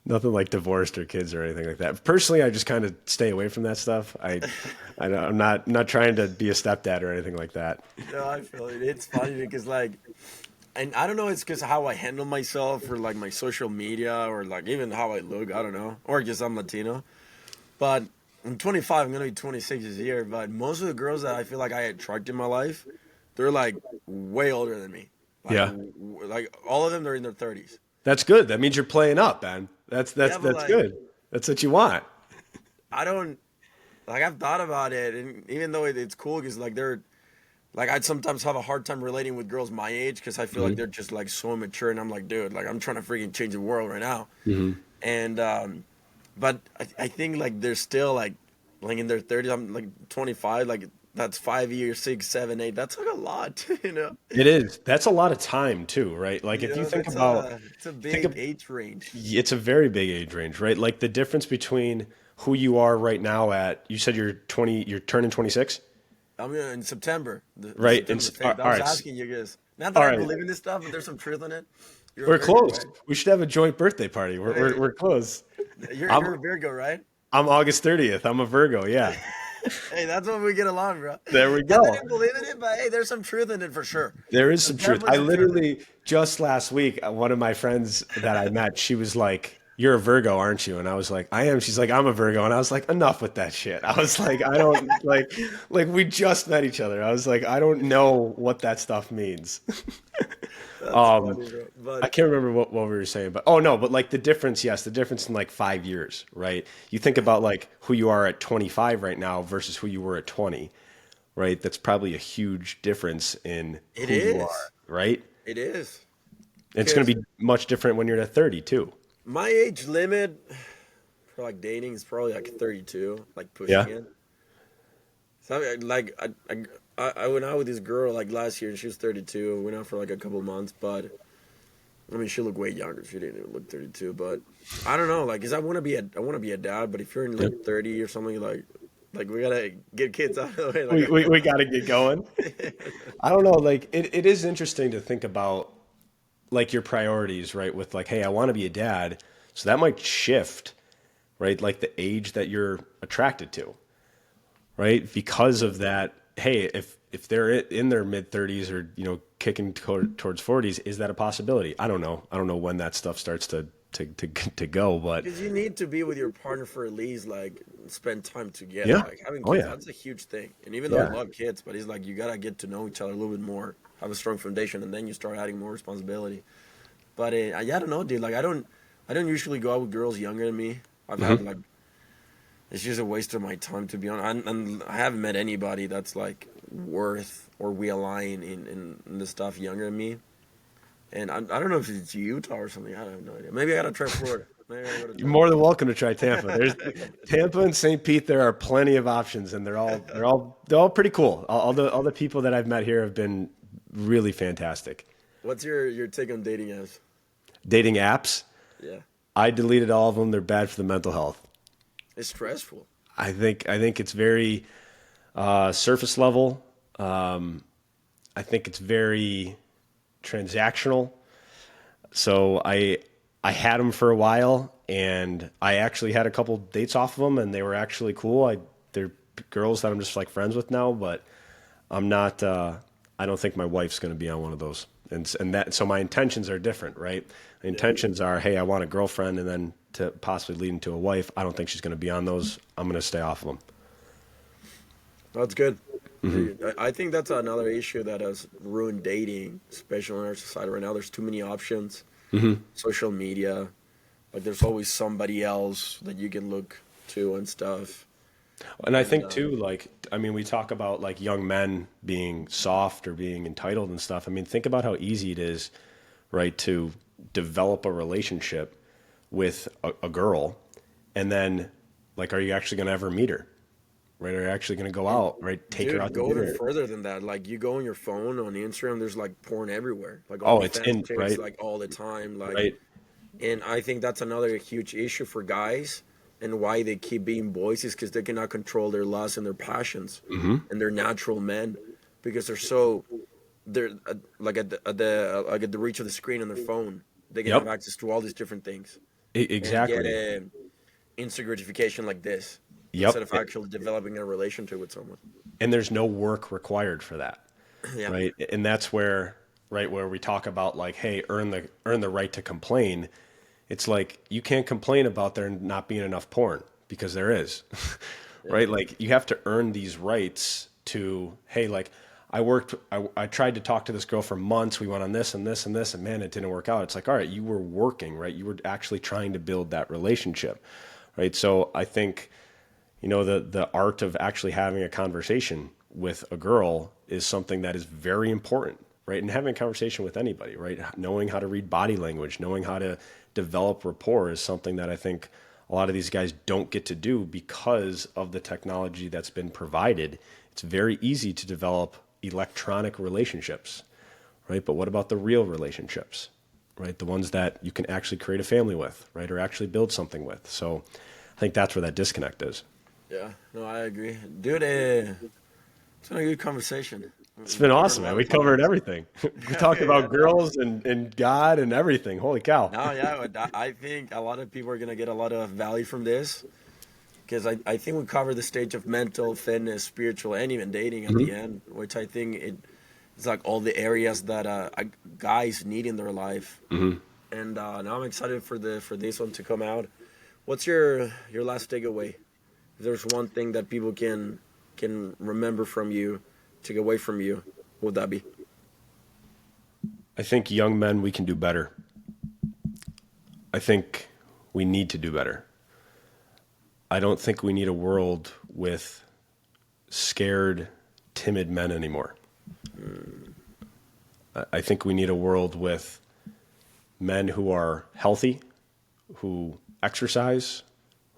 Nothing like divorced or kids or anything like that. Personally, I just kind of stay away from that stuff. I'm not trying to be a stepdad or anything like that. No, I feel it. It's funny because like, and I don't know, it's because how I handle myself or like my social media or like even how I look. I don't know, or just I'm Latino. But I'm 25. I'm gonna be 26 this year. But most of the girls that I feel like I attract in my life, they're like way older than me. Like, Yeah, like all of them, they're in their 30s. that's good. That means you're playing up, man. Yeah, but That's like good. That's what you want. I don't like. I've thought about it, and even though it's cool because like they're like I'd sometimes have a hard time relating with girls my age because I feel like Hmm. they're just like so immature, and I'm like, dude, like I'm trying to freaking change the world right now. Hmm. And but I think like they're still like in their 30s. I'm like 25. Like that's 5 years, 6, 7, 8. That's like a lot, you know. It is. That's a lot of time too, right? Like You if you know, think that's about, a it's a think big of, age range. it's a very big age range, right? Like the difference between who you are right now at, you said you're 20, you're turning 26, I'm in September, the right? September the All 5th. I was right, asking you guys. Not that all I right. believe in this stuff, but there's some truth in it. You're a We're Virgo, close. right? We should have a joint birthday party. Hey, We're close. I'm you're a Virgo, right? I'm August 30th. I'm a Virgo. Yeah. Hey, that's when we get along, bro. There we Not that go. I believe in it, but hey, there's some truth in it for sure. There is some truth. September, I September. literally just last week, one of my friends that I met, she was like, "You're a Virgo, aren't you?" And I was like, "I am." She's like, "I'm a Virgo," and I was like, "Enough with that shit." I was like, "I don't like we just met each other." I was like, "I don't know what that stuff means." That's Um, funny, bro. I But can't remember what we were saying, but oh no, but like the difference, yes, the difference in like 5 years, right? You think about like who you are at 25 right now versus who you were at 20, right? That's probably a huge difference in it who you are, is. right? It is. It's going Because to be much different when you're at 30 too. my age limit for like dating is probably like 32, like Yeah. pushing it. So like I went out with this girl like last year and she was 32. We went out for like a couple months, but I mean she looked way younger. She didn't even look 32, but I don't know, like, cause I want to be a dad, but if you're in Yeah. like 30 or something, like we gotta get kids out of the way. We got to get going. I don't know. Like it is interesting to think about like your priorities, right? With like, hey, I want to be a dad. So that might shift, right? Like the age that you're attracted to, right? Because of that, hey, if they're in their mid 30s or kicking towards 40s, is that a possibility? I don't know. I don't know when that stuff starts to go, but Because you need to be with your partner for at least like spend time together. yeah, Like having oh kids, yeah, that's a huge thing. And even though I yeah, love kids, but it's like you gotta get to know each other a little bit more, have a strong foundation, and then you start adding more responsibility. But yeah, I don't know, dude. Like I don't usually go out with girls younger than me. I've had hmm like it's just a waste of my time to be honest. And I haven't met anybody that's like worth or we align in the stuff younger than me. And I don't know if it's Utah or something. I have no idea. Maybe I gotta try Florida. Maybe I gotta you're try more than welcome to try Tampa. There's Tampa and St. Pete. There are plenty of options, and they're all pretty cool. All the people that I've met here have been really fantastic. What's your take on dating apps? Dating apps, Yeah, I deleted all of them. They're bad for the mental health. it's stressful. I think it's very surface level. I think it's very transactional. So I had them for a while, and I actually had a couple dates off of them, and they were actually cool. They're girls that I'm just like friends with now, but I'm not. I don't think my wife's going to be on one of those, and that so my intentions are different, right? The Yeah, intentions are, hey, I want a girlfriend, and then to possibly lead into a wife. I don't think she's going to be on those. I'm going to stay off of them. that's good. I think that's another issue that has ruined dating, especially in our society right now. There's too many options. Social media, like there's always somebody else that you can look to and stuff. And I And think too, like, I mean, we talk about like young men being soft or being entitled and stuff. I mean, think about how easy it is, right, to develop a relationship with a girl, and then, like, are you actually going to ever meet her, right? Are you actually going to go and out, right? Take her dude, out to go even dinner? further than that. Like you go on your phone on Instagram, there's like porn everywhere, like Oh, it's OnlyFans in, chicks, right, like all the time. Like, right. and I think that's another huge issue for guys and why they keep being boys is because they cannot control their lusts and their passions and their natural men because they're like at the like at the reach of the screen on their phone. They can have Yep. access to all these different things. and get Exactly. a instant gratification like this instead Yep. of actually developing a relationship with someone. And there's no work required for that, Yeah, right? And that's where, right, where we talk about like, hey, earn the right to complain. It's like you can't complain about there not being enough porn because there is, yeah, right? Like you have to earn these rights to, hey, like I tried to talk to this girl for months. We went on this and this and this, and man, it didn't work out. It's like, all right, you were working, right? You were actually trying to build that relationship, right? So I think, the art of actually having a conversation with a girl is something that is very important, right? And having a conversation with anybody, right? Knowing how to read body language, knowing how to develop rapport is something that I think a lot of these guys don't get to do because of the technology that's been provided. It's very easy to develop electronic relationships, right? But what about the real relationships, right? The ones that you can actually create a family with, right? Or actually build something with. So I think that's where that disconnect is. yeah. No, I agree, dude. It's been a good conversation. It's We been covered a awesome, man. lot We of covered topics. everything. We Yeah, talked yeah, about no, girls and God and everything. Holy cow. no, yeah. But I think a lot of people are gonna get a lot of value from this because I think we covered the stage of mental, fitness, spiritual, and even dating at the Mhm. end, which I think it's like all the areas that guys need in their life. Mhm. And now I'm excited for this one to come out. What's your last takeaway? If there's one thing that people can remember from you, take away from you, what would that be? I think young men, we can do better. I think we need to do better. I don't think we need a world with scared, timid men anymore. I think we need a world with men who are healthy, who exercise,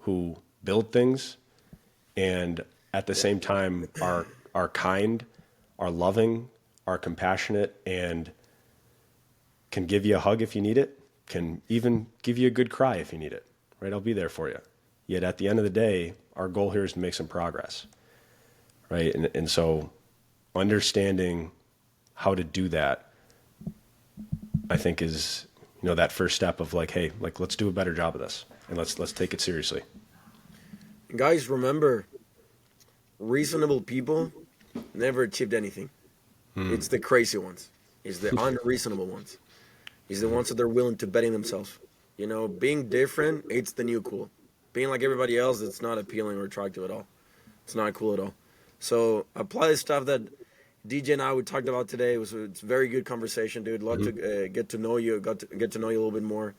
who build things, and at the Yeah, same time are kind, are loving, are compassionate, and can give you a hug if you need it, can even give you a good cry if you need it. Right? I'll be there for you. Yet at the end of the day, our goal here is to make some progress. Right? And so understanding how to do that, I think is, that first step of like, hey, like let's do a better job of this and let's take it seriously. guys, remember, reasonable people never achieved anything. It's the crazy ones. It's the unreasonable ones. It's the ones that are willing to bet in themselves. Being different, it's the new cool. Being like everybody else, it's not appealing or attractive at all. It's not cool at all. So apply the stuff that DJ and I we talked about today. It's a very good conversation, dude. Love to get to know you. Got to get to know you a little bit more.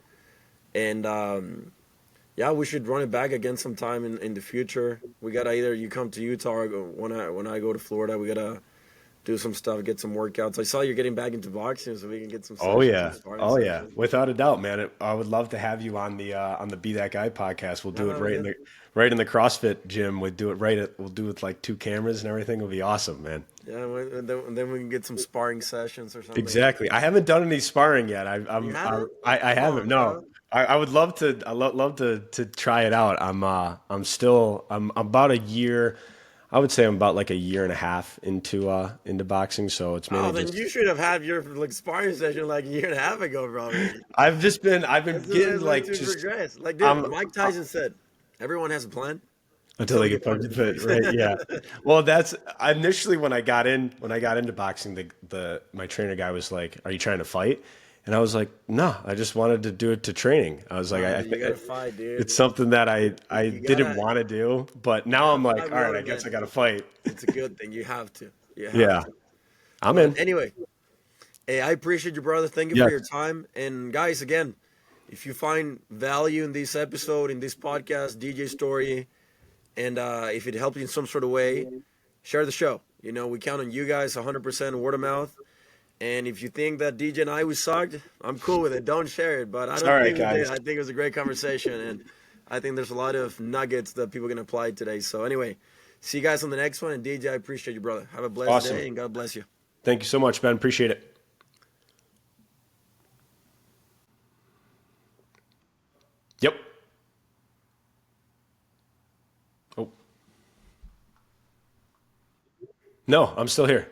And yeah, we should run it back again sometime in the future. We gotta either you come to Utah or when I go to Florida. We gotta do some stuff, get some workouts. I saw you're getting back into boxing, so we can get some Oh sessions, some yeah. sparring Oh yeah. sessions. Without a doubt, man. I would love to have you on the Be That Guy podcast. We'll No, do it no, yeah, right in the CrossFit gym. We'll do it with like two cameras and everything. It'll be awesome, man. yeah. And then we can get some sparring sessions or something. Exactly. I haven't done any sparring yet. You haven't? I Come haven't. on, No. bro. I would love to. Love to try it out. I'm about a year. I would say I'm about like a year and a half into boxing. So it's Oh, mainly then just you should have had your like sparring session like a year and a half ago, probably. I've been That's the getting best way like to just progress. Like, dude, um Mike Tyson said, everyone has a plan until until they they get get punched punched in in the the face, right? Yeah. face. Well, that's initially when I got into boxing, the my trainer guy was like, "Are you trying to fight?" And I was like, "No, I just wanted to do it to training." I was like, Nah, dude, you gotta fight, It's dude. something that I You didn't gotta want to do, but you now gotta I'm fight like, with all right, other I guess I men. got to fight. It's a good thing. You have to. You have Yeah, to. I'm But in. anyway, hey, I appreciate you, brother. Thank you for Yes. your time. And guys, again, if you find value in this episode, in this podcast, DJ story, and if it helped you in some sort of way, share the show. We count on you guys 100% word of mouth. And if you think that DJ and I we sucked, I'm cool with it. Don't share it. But I It's all don't right, think we did. guys. I think it was a great conversation. And I think there's a lot of nuggets that people can apply today. So anyway, see you guys on the next one. And DJ, I appreciate you, brother. Have a blessed Awesome. day and God bless you. Thank you so much, Ben. Appreciate it. Yep. Oh no, I'm still here.